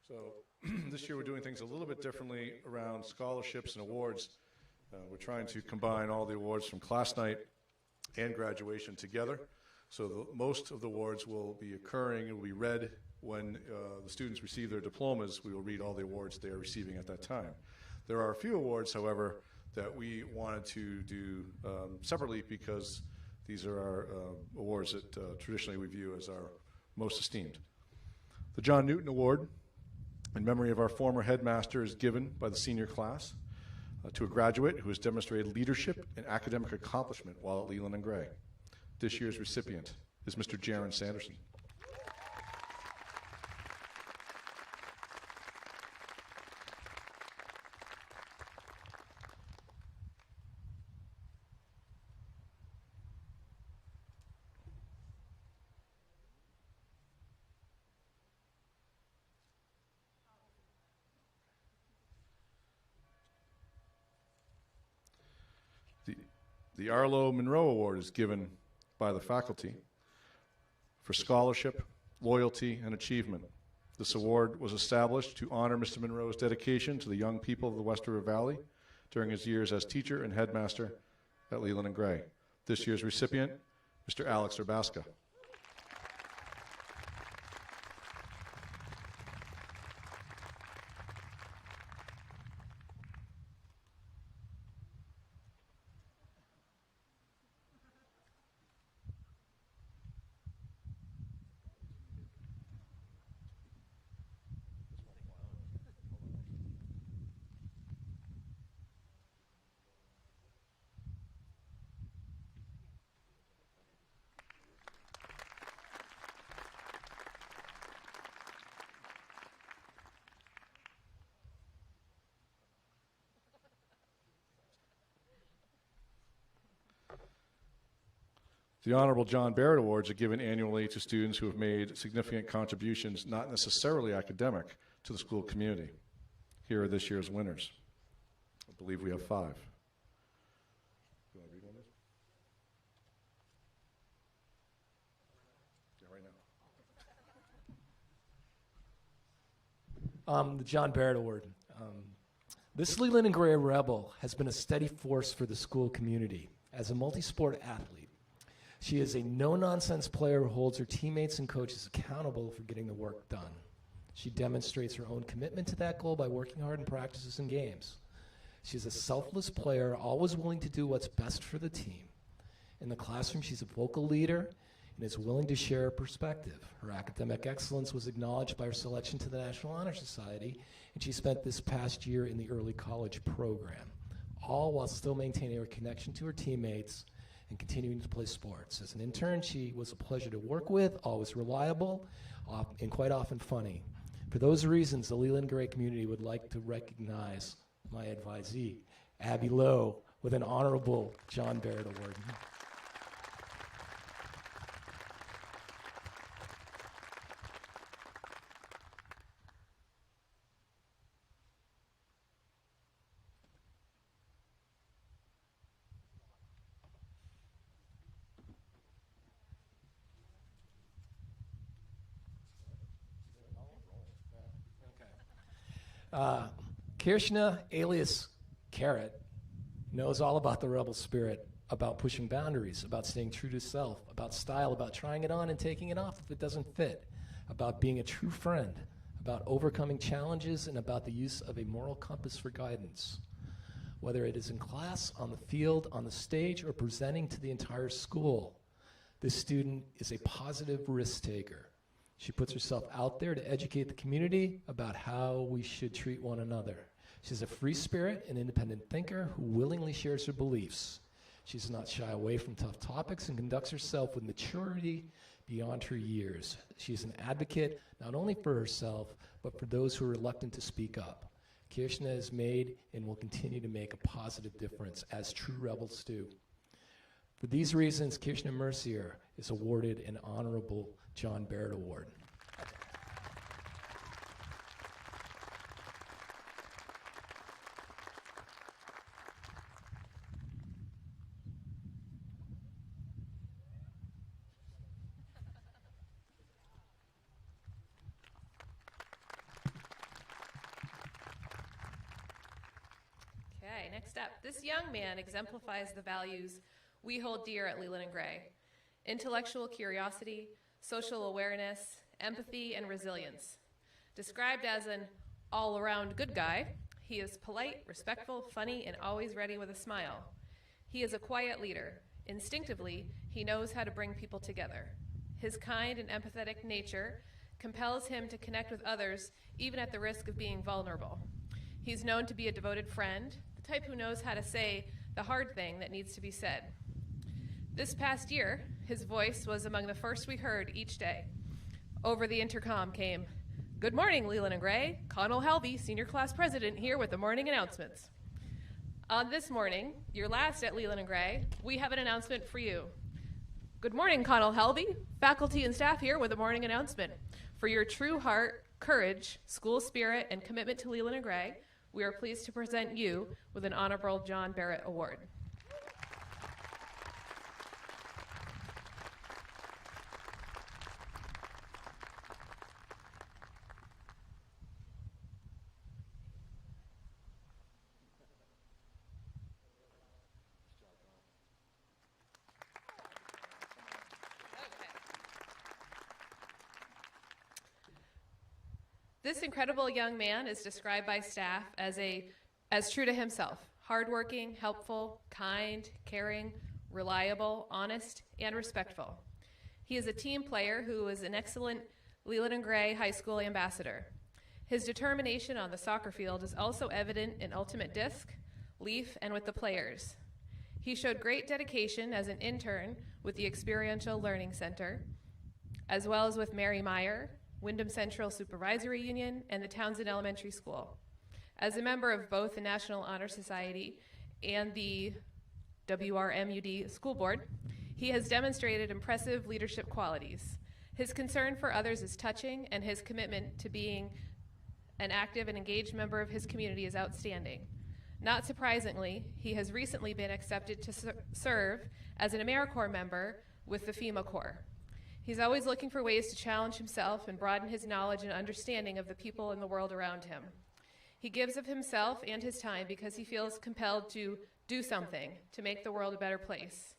So this year we're doing things a little bit differently around scholarships and awards. We're trying to combine all the awards from class night and graduation together. So most of the awards will be occurring, it will be read when the students receive their diplomas. We will read all the awards they are receiving at that time. There are a few awards, however, that we wanted to do separately because these are our awards that traditionally we view as our most esteemed. The John Newton Award, in memory of our former headmaster, is given by the senior class to a graduate who has demonstrated leadership and academic accomplishment while at Leland and Gray. This year's recipient is Mr. Jaron Sanderson. The Arlo Monroe Award is given by the faculty for scholarship, loyalty, and achievement. This award was established to honor Mr. Monroe's dedication to the young people of the West River Valley during his years as teacher and headmaster at Leland and Gray. This year's recipient, Mr. Alex Urbaska. The Honorable John Barrett Awards are given annually to students who have made significant contributions, not necessarily academic, to the school community. Here are this year's winners. I believe we have 5. You want to read one of these? Yeah, right now. The John Barrett Award. This Leland and Gray Rebel has been a steady force for the school community. As a multi-sport athlete, she is a no-nonsense player who holds her teammates and coaches accountable for getting the work done. She demonstrates her own commitment to that goal by working hard in practices and games. She's a selfless player, always willing to do what's best for the team. In the classroom, she's a vocal leader and is willing to share her perspective. Her academic excellence was acknowledged by her selection to the National Honor Society, and she spent this past year in the early college program, all while still maintaining her connection to her teammates and continuing to play sports. As an intern, she was a pleasure to work with, always reliable, and quite often funny. For those reasons, the Leland Gray community would like to recognize my advisee, Abby Lowe, with an honorable John Barrett Award. Kirshna, alias Carrot, knows all about the rebel spirit, about pushing boundaries, about staying true to self, about style, about trying it on and taking it off if it doesn't fit, about being a true friend, about overcoming challenges, and about the use of a moral compass for guidance. Whether it is in class, on the field, on the stage, or presenting to the entire school, this student is a positive risk taker. She puts herself out there to educate the community about how we should treat one another. She's a free spirit, an independent thinker who willingly shares her beliefs. She does not shy away from tough topics and conducts herself with maturity beyond her years. She is an advocate not only for herself, but for those who are reluctant to speak up. Kirshna has made and will continue to make a positive difference, as true rebels do. For these reasons, Kirshna Mercier is awarded an honorable John Barrett Award. Okay, next up. This young man exemplifies the values we hold dear at Leland and Gray: intellectual curiosity, social awareness, empathy, and resilience. Described as an all-around good guy, he is polite, respectful, funny, and always ready with a smile. He is a quiet leader. Instinctively, he knows how to bring people together. His kind and empathetic nature compels him to connect with others, even at the risk of being vulnerable. He's known to be a devoted friend, the type who knows how to say the hard thing that needs to be said. This past year, his voice was among the first we heard each day. Over the intercom came, "Good morning, Leland and Gray. Connell Helvey, senior class president, here with the morning announcements." On this morning, your last at Leland and Gray, we have an announcement for you. Good morning, Connell Helvey. Faculty and staff here with a morning announcement. For your true heart, courage, school spirit, and commitment to Leland and Gray, we are pleased to present you with an Honorable John Barrett Award. This incredible young man is described by staff as true to himself: hardworking, helpful, kind, caring, reliable, honest, and respectful. He is a team player who is an excellent Leland and Gray High School ambassador. His determination on the soccer field is also evident in ultimate disc, leaf, and with the players. He showed great dedication as an intern with the Experiential Learning Center, as well as with Mary Meyer, Wyndham Central Supervisory Union, and the Townsend Elementary School. As a member of both the National Honor Society and the WRMUD School Board, he has demonstrated impressive leadership qualities. His concern for others is touching, and his commitment to being an active and engaged member of his community is outstanding. Not surprisingly, he has recently been accepted to serve as an AmeriCorps member with the FEMA Corps. He's always looking for ways to challenge himself and broaden his knowledge and understanding of the people in the world around him. He gives of himself and his time because he feels compelled to do something to make the world a better place.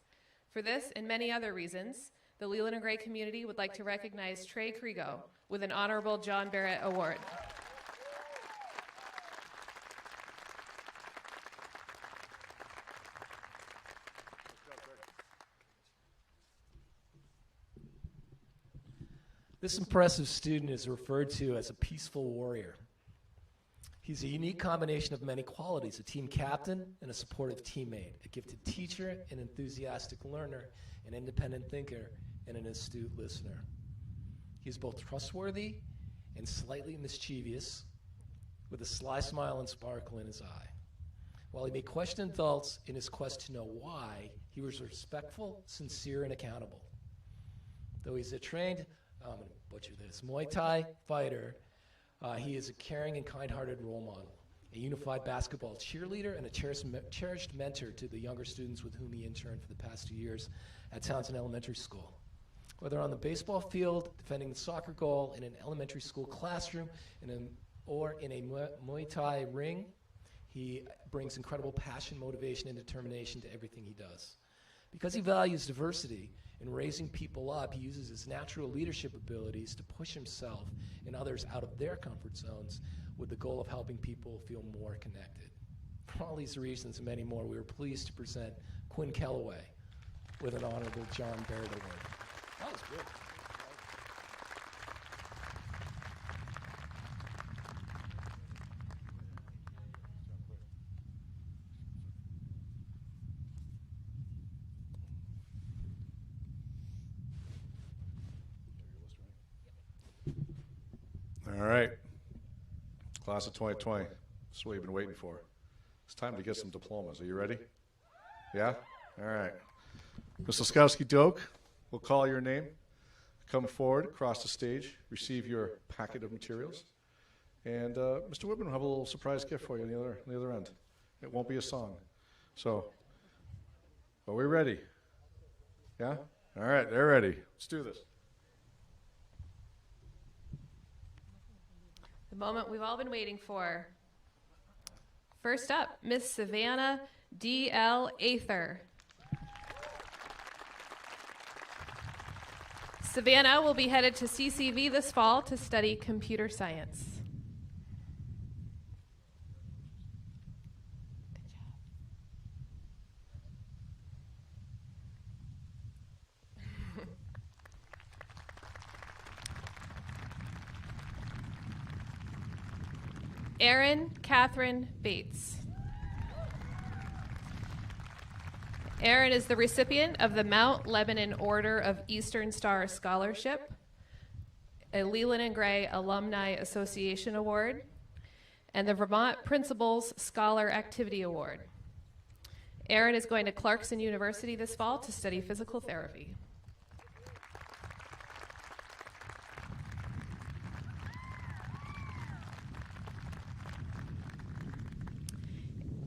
For this and many other reasons, the Leland and Gray community would like to recognize Trey Krigo with an Honorable John Barrett Award. This impressive student is referred to as a peaceful warrior. He's a unique combination of many qualities: a team captain and a supportive teammate, a gifted teacher, an enthusiastic learner, an independent thinker, and an astute listener. He's both trustworthy and slightly mischievous, with a sly smile and sparkle in his eye. While he may question adults in his quest to know why, he was respectful, sincere, and accountable. Though he's a trained, I'm going to butcher this, Muay Thai fighter, he is a caring and kind-hearted role model, a unified basketball cheerleader, and a cherished mentor to the younger students with whom he interned for the past 2 years at Townsend Elementary School. Whether on the baseball field, defending the soccer goal, in an elementary school classroom, or in a Muay Thai ring, he brings incredible passion, motivation, and determination to everything he does. Because he values diversity in raising people up, he uses his natural leadership abilities to push himself and others out of their comfort zones with the goal of helping people feel more connected. For all these reasons and many more, we are pleased to present Quinn Kellaway with an Honorable John Barrett Award. That was good. All right. Class of 2020. This is what you've been waiting for. It's time to get some diplomas. Are you ready? Yeah? All right. Ms. Laskowski-Doak, we'll call your name. Come forward, across the stage, receive your packet of materials. And Mr. Whitman will have a little surprise gift for you on the other end. It won't be a song. So, are we ready? Yeah? All right, they're ready. Let's do this. The moment we've all been waiting for First up, Miss Savannah D.L. Ather. Savannah will be headed to CCV this fall to study computer science. Erin Catherine Bates. Erin is the recipient of the Mount Lebanon Order of Eastern Star Scholarship, a Leland and Gray Alumni Association Award, and the Vermont Principals Scholar Activity Award. Erin is going to Clarkson University this fall to study physical therapy.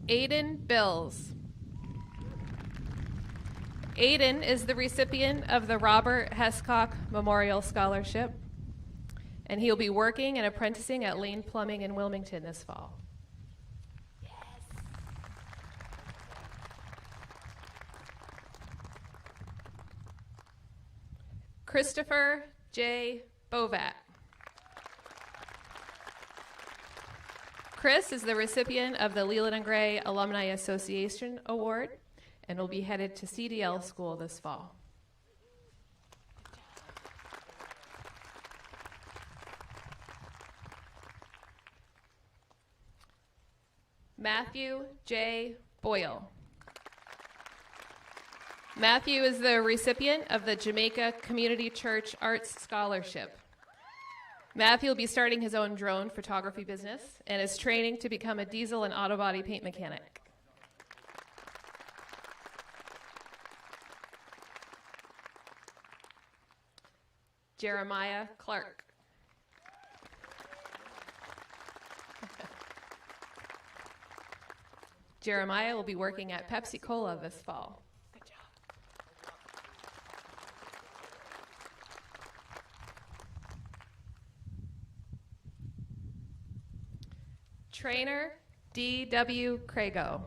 Aiden Bills. Aiden is the recipient of the Robert Hescock Memorial Scholarship, and he'll be working and apprenticing at Lane Plumbing in Wilmington this fall. Yes. Christopher J. Bovat. Chris is the recipient of the Leland and Gray Alumni Association Award and will be headed to CDL school this fall. Matthew J. Boyle. Matthew is the recipient of the Jamaica Community Church Arts Scholarship. Matthew will be starting his own drone photography business and is training to become a diesel and auto body paint mechanic. Jeremiah Clark. Jeremiah will be working at Pepsi Cola this fall. Good job. Trainer D.W. Crago.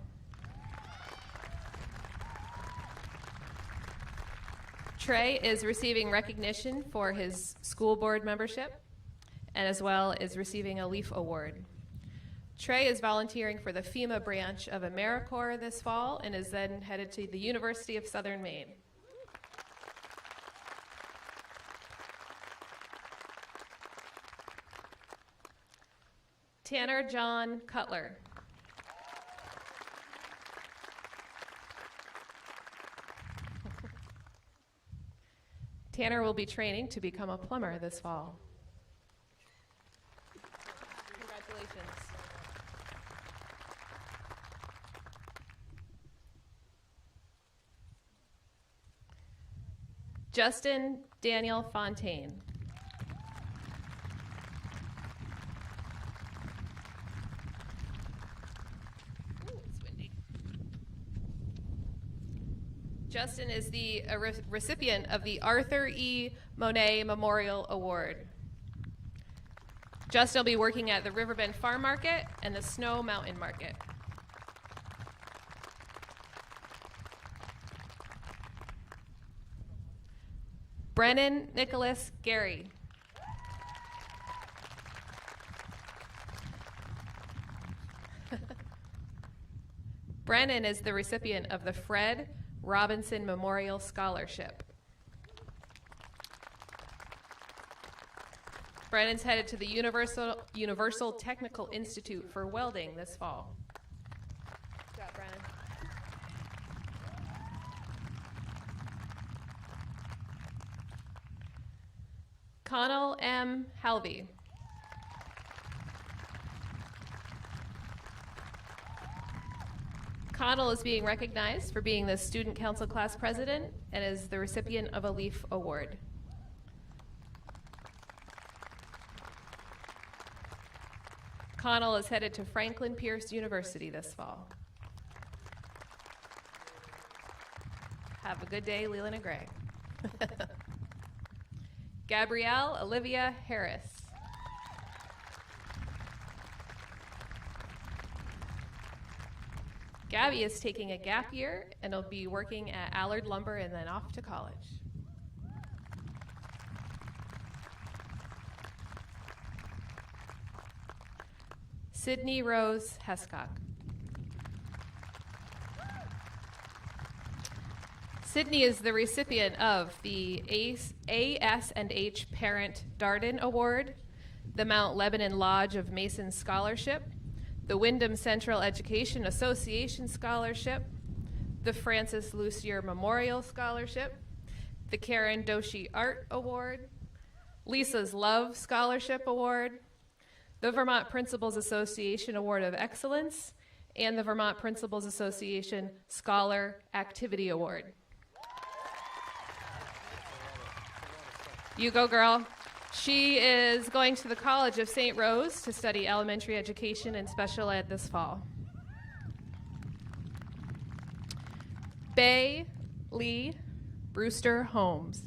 Trey is receiving recognition for his school board membership and as well is receiving a LEAF award. Trey is volunteering for the FEMA branch of AmeriCorps this fall and is then headed to the University of Southern Maine. Tanner John Cutler. Tanner will be training to become a plumber this fall. Congratulations. Justin Daniel Fontaine. Justin is the recipient of the Arthur E. Monet Memorial Award. Justin will be working at the Riverbend Farm Market and the Snow Mountain Market. Brennan Nicholas Gary. Brennan is the recipient of the Fred Robinson Memorial Scholarship. Brennan's headed to the Universal Technical Institute for welding this fall. Good job, Brennan. Connell M. Halvey. Connell is being recognized for being the Student Council Class President and is the recipient of a LEAF Award. Connell is headed to Franklin Pierce University this fall. Have a good day, Leland and Gray. Gabrielle Olivia Harris. Gabby is taking a gap year and will be working at Allard Lumber and then off to college. Sydney Rose Hescock. Sydney is the recipient of the AS&H Parent Darden Award, the Mount Lebanon Lodge of Masons Scholarship, the Wyndham Central Education Association Scholarship, the Francis Lucier Memorial Scholarship, the Karen Doshi Art Award, Lisa's Love Scholarship Award, the Vermont Principals Association Award of Excellence, and the Vermont Principals Association Scholar Activity Award. You go, girl. She is going to the College of St. Rose to study elementary education and special ed this fall. Bay Lee Brewster Holmes.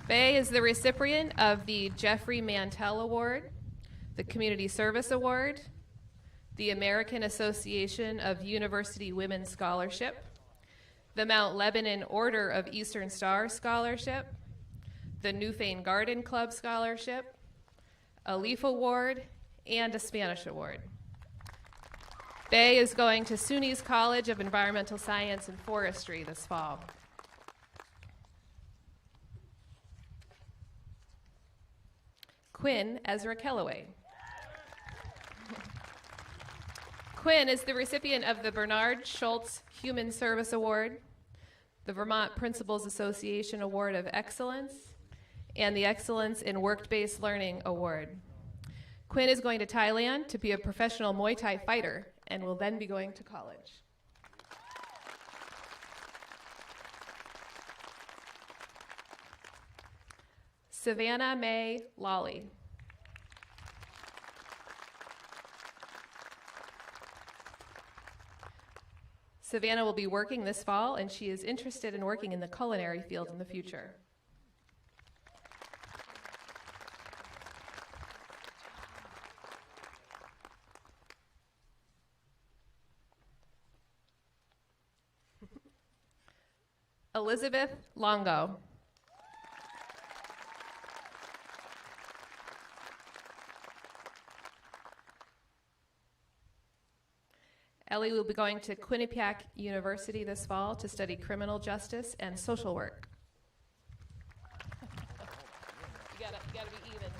Bay is the recipient of the Jeffrey Mantell Award, the Community Service Award, the American Association of University Women Scholarship, the Mount Lebanon Order of Eastern Star Scholarship, the Newfane Garden Club Scholarship, a Leaf Award, and a Spanish Award. Bay is going to SUNY's College of Environmental Science and Forestry this fall. Quinn Ezra Kellaway. Quinn is the recipient of the Bernard Schultz Human Service Award, the Vermont Principals Association Award of Excellence, and the Excellence in Work-Based Learning Award. Quinn is going to Thailand to be a professional Muay Thai fighter and will then be going to college. Savannah Mae Lawley. Savannah will be working this fall, and she is interested in working in the culinary field in the future. Elizabeth Longo. Ellie will be going to Quinnipiac University this fall to study criminal justice and social work. You gotta be even.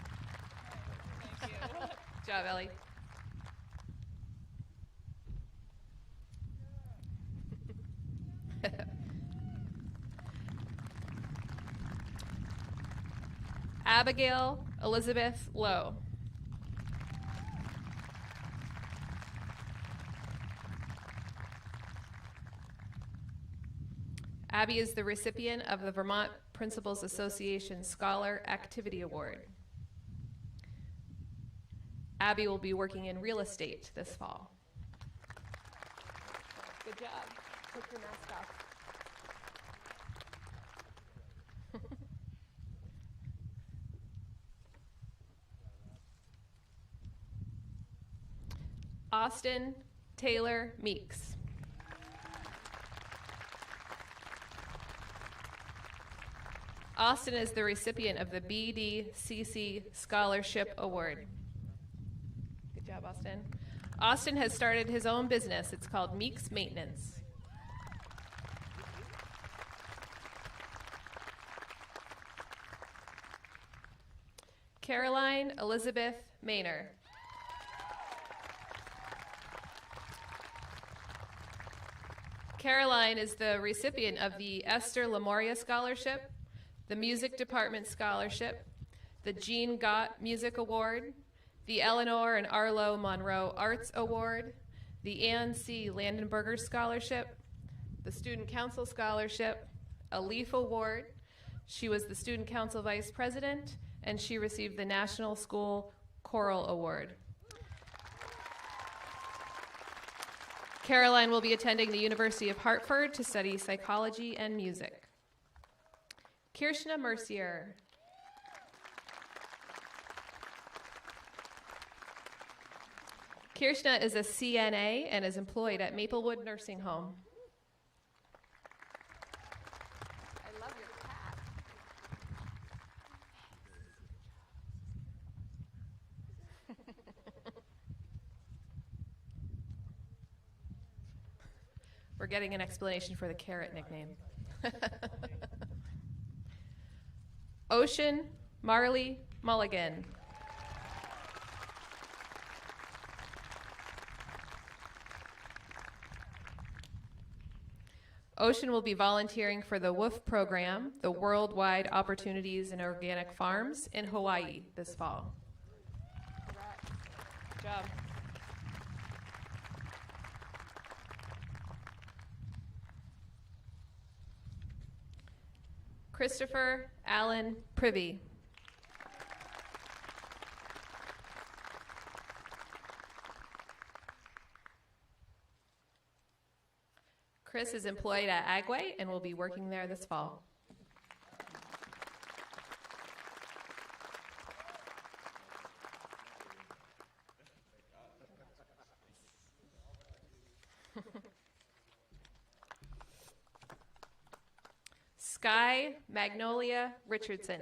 Thank you. Good job, Ellie. Abigail Elizabeth Lowe. Abby is the recipient of the Vermont Principals Association Scholar Activity Award. Abby will be working in real estate this fall. Good job. Take your mask off. Austin Taylor Meeks. Austin is the recipient of the BDCC Scholarship Award. Good job, Austin. Austin has started his own business. It's called Meeks Maintenance. Caroline Elizabeth Maynor. Caroline is the recipient of the Esther Lamoria Scholarship, the Music Department Scholarship, the Jean Gott Music Award, the Eleanor and Arlo Monroe Arts Award, the Ann C. Landenberger Scholarship, the Student Council Scholarship, a Leaf Award. She was the Student Council Vice President, and she received the National School Choral Award. Caroline will be attending the University of Hartford to study psychology and music. Kirshna Mercier. Kirshna is a CNA and is employed at Maplewood Nursing Home. I love your cat. We're getting an explanation for the carrot nickname. Ocean Marley Mulligan. Ocean will be volunteering for the WOOF program, the Worldwide Opportunities in Organic Farms, in Hawaii this fall. Good job. Christopher Allen Privy. Chris is employed at Agway and will be working there this fall. Sky Magnolia Richardson.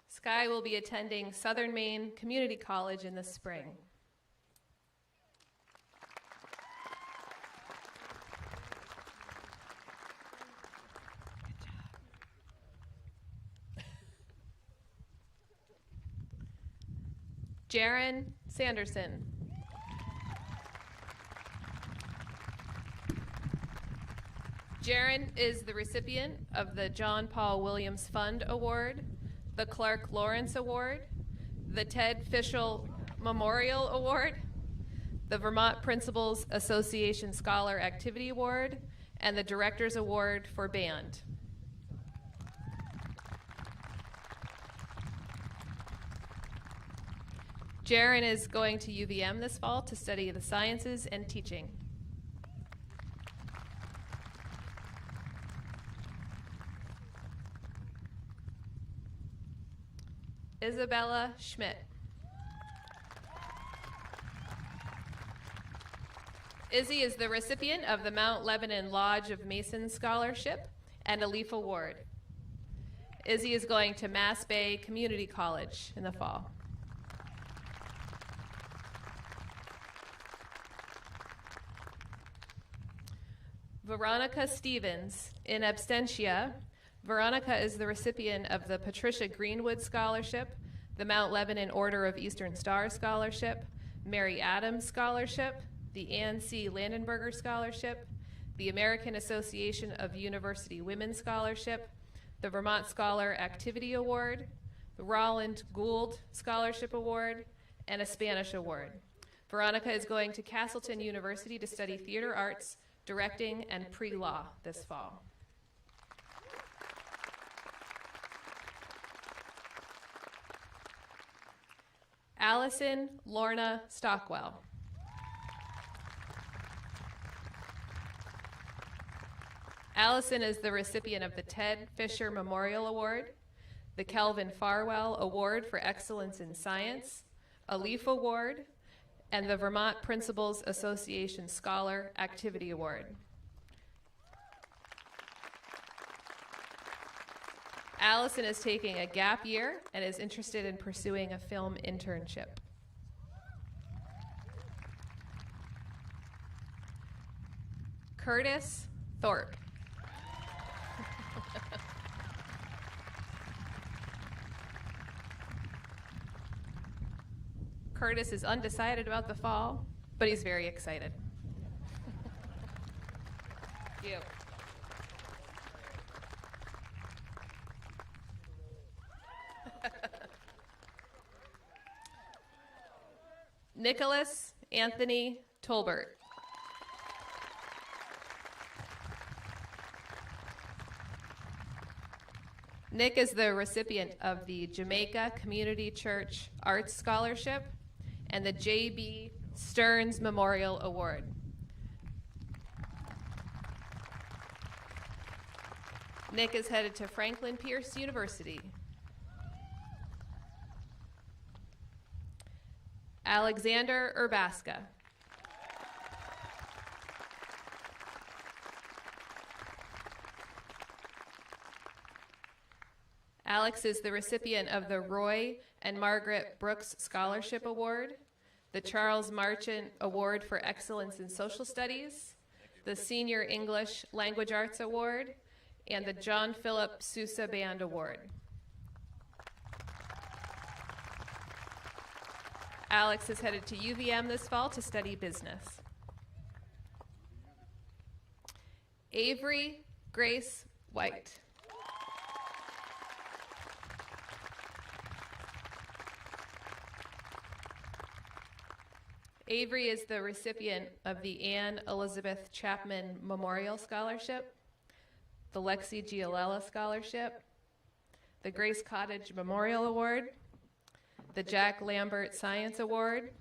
Sky will be attending Southern Maine Community College in the spring. Jaron Sanderson. Jaron is the recipient of the John Paul Williams Fund Award, the Clark Lawrence Award, the Ted Fischel Memorial Award, the Vermont Principals Association Scholar Activity Award, and the Director's Award for Band. Jaron is going to UVM this fall to study the sciences and teaching. Isabella Schmidt. Izzy is the recipient of the Mount Lebanon Lodge of Masons Scholarship and a Leaf Award. Izzy is going to Mass Bay Community College in the fall. Veronica Stevens, in absentia. Veronica is the recipient of the Patricia Greenwood Scholarship, the Mount Lebanon Order of Eastern Star Scholarship, Mary Adams Scholarship, the Ann C. Landenberger Scholarship, the American Association of University Women Scholarship, the Vermont Scholar Activity Award, the Roland Gould Scholarship Award, and a Spanish Award. Veronica is going to Castleton University to study theater arts, directing, and pre-law this fall. Allison Lorna Stockwell. Allison is the recipient of the Ted Fisher Memorial Award, the Kelvin Farwell Award for Excellence in Science, a Leaf Award, and the Vermont Principals Association Scholar Activity Award. Allison is taking a gap year and is interested in pursuing a film internship. Curtis Thorpe. Curtis is undecided about the fall, but he's very excited. Thank you. Nicholas Anthony Tolbert. Nick is the recipient of the Jamaica Community Church Arts Scholarship and the J.B. Stearns Memorial Award. Nick is headed to Franklin Pierce University. Alexander Urbaska. Alex is the recipient of the Roy and Margaret Brooks Scholarship Award, the Charles Marchant Award for Excellence in Social Studies, the Senior English Language Arts Award, and the John Philip Sousa Band Award. Alex is headed to UVM this fall to study business. Avery Grace White. Avery is the recipient of the Anne Elizabeth Chapman Memorial Scholarship, the Lexi Giolella Scholarship, the Grace Cottage Memorial Award, the Jack Lambert Science Award,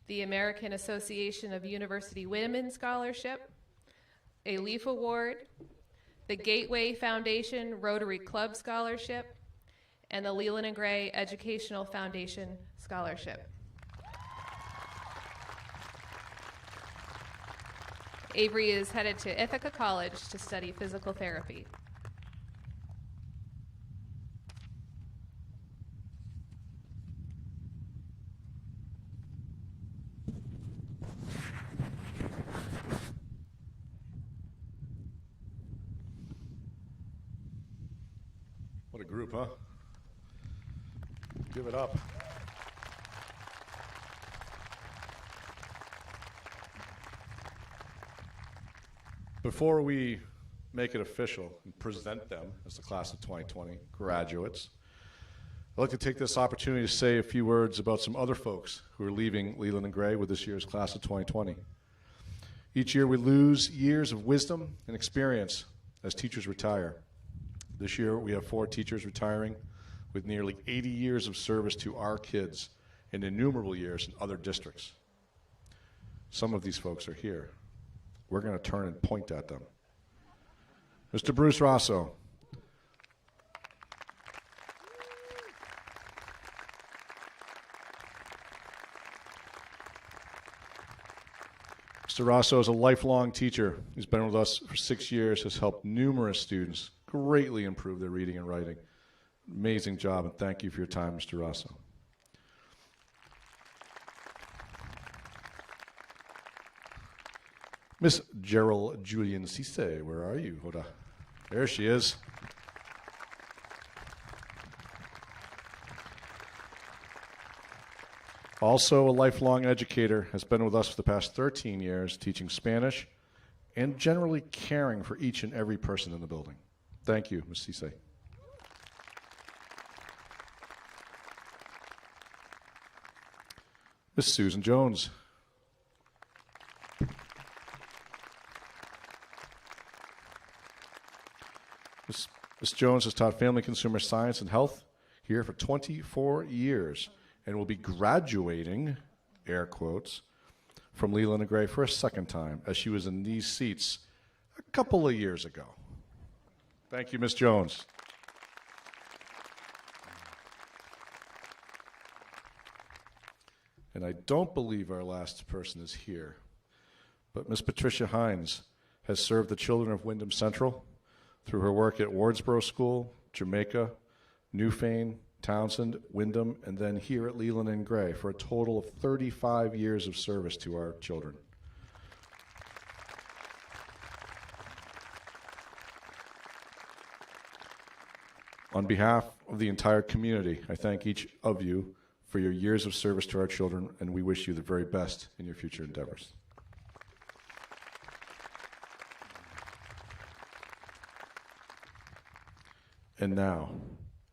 the American Association of University Women Scholarship, a Leaf Award, the Gateway Foundation Rotary Club Scholarship, and the Leland and Gray Educational Foundation Scholarship. Avery is headed to Ithaca College to study physical therapy. What a group, huh? Give it up. Before we make it official and present them as the class of 2020 graduates, I'd like to take this opportunity to say a few words about some other folks who are leaving Leland and Gray with this year's class of 2020. Each year we lose years of wisdom and experience as teachers retire. This year we have 4 teachers retiring with nearly 80 years of service to our kids and innumerable years in other districts. Some of these folks are here. We're going to turn and point at them. Mr. Bruce Rosso. Mr. Rosso is a lifelong teacher. He's been with us for 6 years, has helped numerous students greatly improve their reading and writing. Amazing job, and thank you for your time, Mr. Rosso. Miss Gerald Julian Cisse, where are you? Hold on. There she is. Also a lifelong educator, has been with us for the past 13 years, teaching Spanish and generally caring for each and every person in the building. Thank you, Ms. Cisse. Miss Susan Jones. Ms. Jones has taught family consumer science and health here for 24 years and will be graduating, air quotes, from Leland and Gray for a second time, as she was in these seats a couple of years ago. Thank you, Ms. Jones. And I don't believe our last person is here, but Ms. Patricia Hines has served the children of Wyndham Central through her work at Wardsboro School, Jamaica, Newfane, Townsend, Wyndham, and then here at Leland and Gray for a total of 35 years of service to our children. On behalf of the entire community, I thank each of you for your years of service to our children, and we wish you the very best in your future endeavors. And now,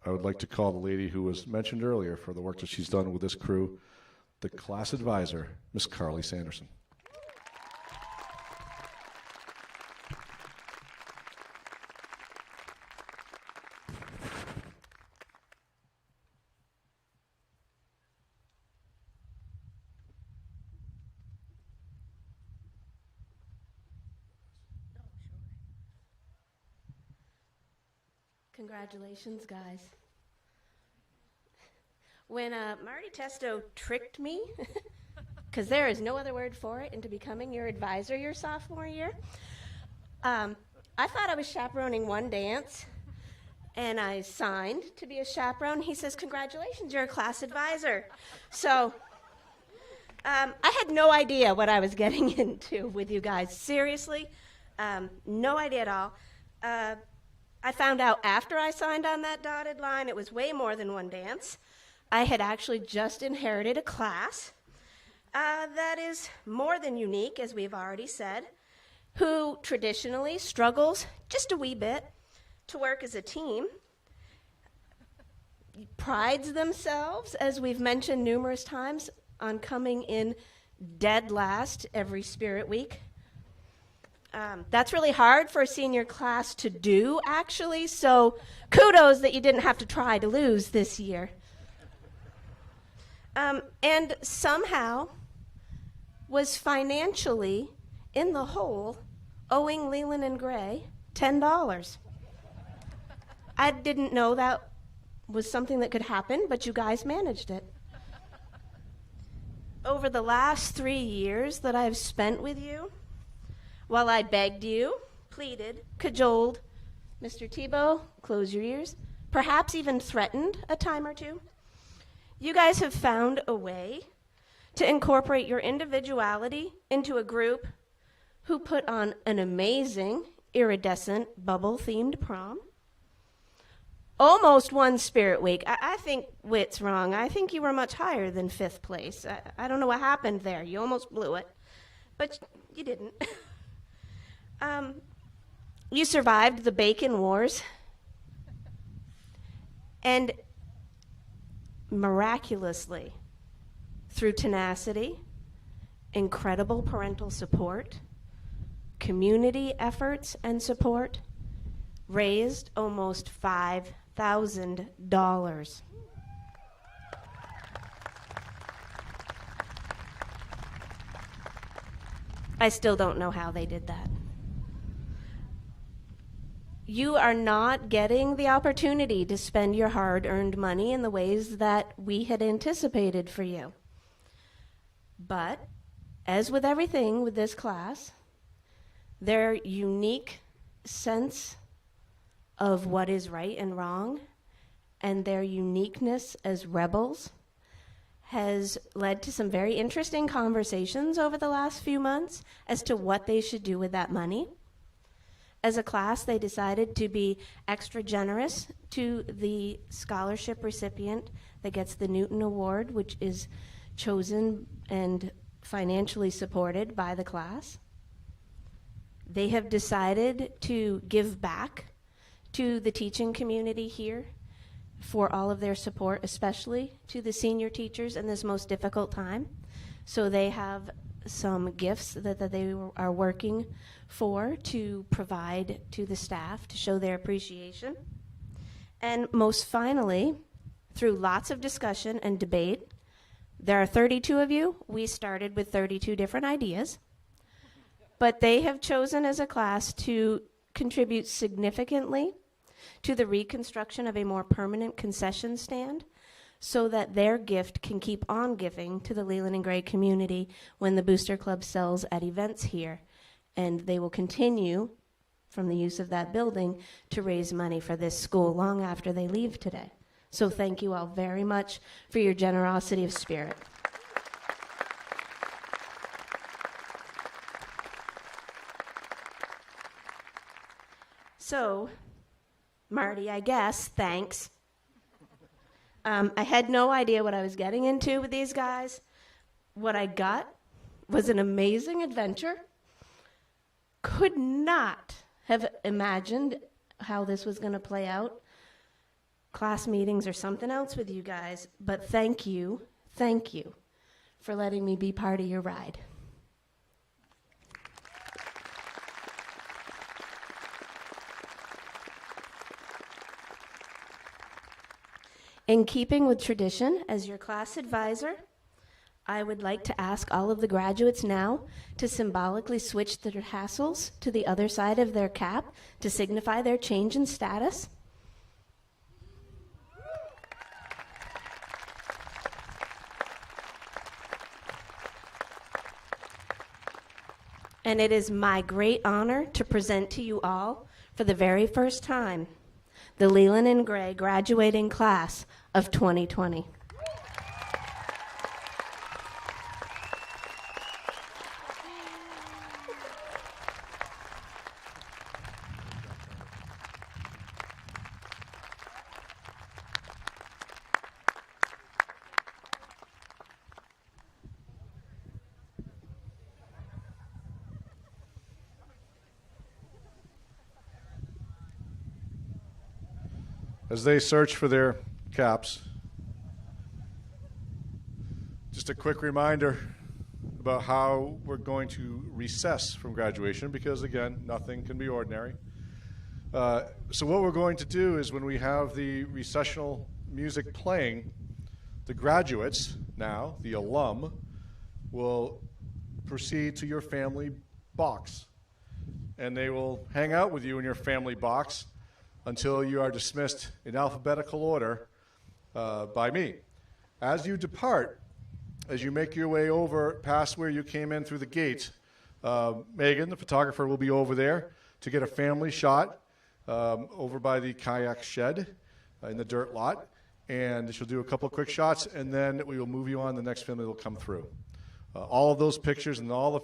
I would like to call the lady who was mentioned earlier for the work that she's done with this crew, the class advisor, Miss Carly Sanderson. Congratulations, guys. When Marty Testo tricked me, because there is no other word for it, into becoming your advisor your sophomore year, I thought I was chaperoning one dance, and I signed to be a chaperone. He says, congratulations, you're a class advisor. So I had no idea what I was getting into with you guys. Seriously, no idea at all. I found out after I signed on that dotted line it was way more than one dance. I had actually just inherited a class that is more than unique, as we've already said, who traditionally struggles just a wee bit to work as a team, prides themselves, as we've mentioned numerous times, on coming in dead last every Spirit Week. That's really hard for a senior class to do, actually, so kudos that you didn't have to try to lose this year. And somehow was financially in the hole, owing Leland and Gray $10. I didn't know that was something that could happen, but you guys managed it. Over the last 3 years that I've spent with you, while I begged you, pleaded, cajoled, Mr. Tebow, close your ears, perhaps even threatened a time or two, you guys have found a way to incorporate your individuality into a group who put on an amazing, iridescent, bubble-themed prom. Almost won Spirit Week. I think Whit's wrong. I think you were much higher than 5th place. I don't know what happened there. You almost blew it, but you didn't. You survived the Bacon Wars, and miraculously, through tenacity, incredible parental support, community efforts and support, raised almost $5,000. I still don't know how they did that. You are not getting the opportunity to spend your hard-earned money in the ways that we had anticipated for you. But, as with everything with this class, their unique sense of what is right and wrong and their uniqueness as rebels has led to some very interesting conversations over the last few months as to what they should do with that money. As a class, they decided to be extra generous to the scholarship recipient that gets the Newton Award, which is chosen and financially supported by the class. They have decided to give back to the teaching community here for all of their support, especially to the senior teachers in this most difficult time. So they have some gifts that they are working for to provide to the staff to show their appreciation. And most finally, through lots of discussion and debate, there are 32 of you. We started with 32 different ideas, but they have chosen as a class to contribute significantly to the reconstruction of a more permanent concession stand so that their gift can keep on giving to the Leland and Gray community when the Booster Club sells at events here. And they will continue from the use of that building to raise money for this school long after they leave today. So thank you all very much for your generosity of spirit. So, Marty, I guess, thanks. I had no idea what I was getting into with these guys. What I got was an amazing adventure. Could not have imagined how this was going to play out. Class meetings or something else with you guys. But thank you for letting me be part of your ride. In keeping with tradition, as your class advisor, I would like to ask all of the graduates now to symbolically switch their tassels to the other side of their cap to signify their change in status. and it is my great honor to present to you all, for the very first time, the Leland and Gray graduating class of 2020. As they search for their caps, just a quick reminder about how we're going to recess from graduation, because again, nothing can be ordinary. So what we're going to do is, when we have the recessional music playing, the graduates now, the alum, will proceed to your family box, and they will hang out with you in your family box until you are dismissed in alphabetical order by me. As you depart, as you make your way over past where you came in through the gate, Megan, the photographer, will be over there to get a family shot over by the kayak shed in the dirt lot. And she'll do a couple of quick shots, and then we will move you on. The next family will come through. All of those pictures and all the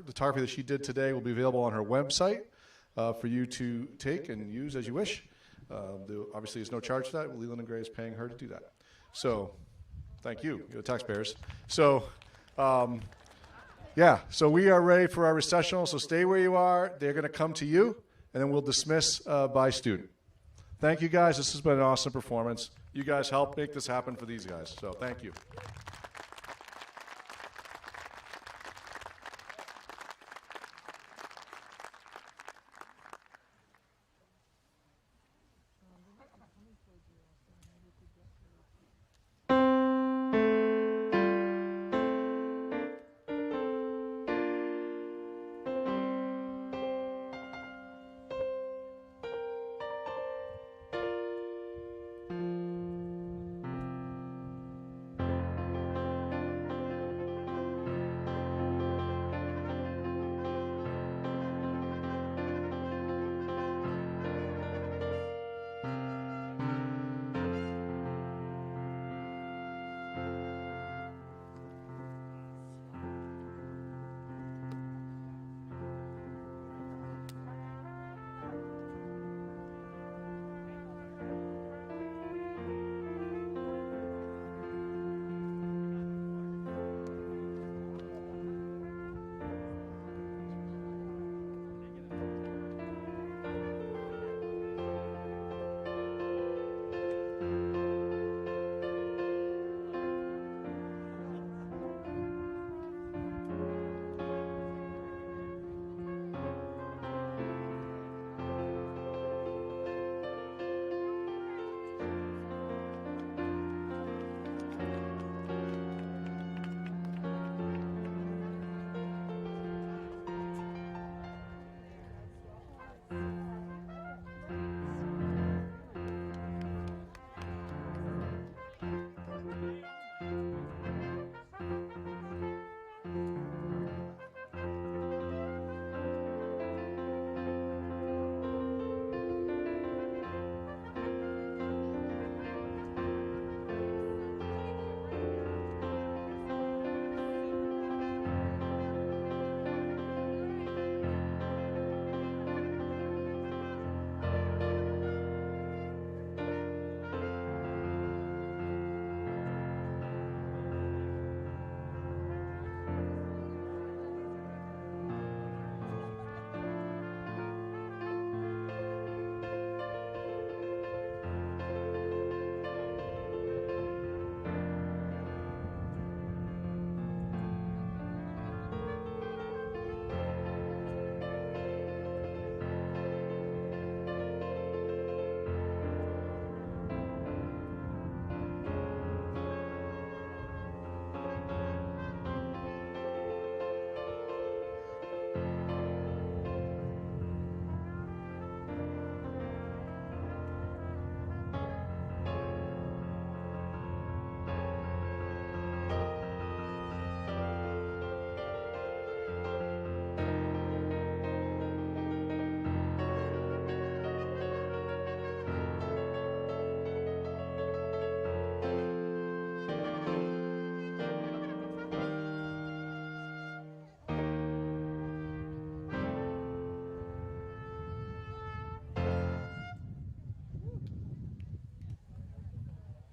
photography that she did today will be available on her website for you to take and use as you wish. Obviously, there's no charge for that. Leland and Gray is paying her to do that. So, thank you, the taxpayers. So, yeah, so we are ready for our recessional. So stay where you are. They're going to come to you, and then we'll dismiss by student. Thank you, guys. This has been an awesome performance. You guys helped make this happen for these guys. So, thank you.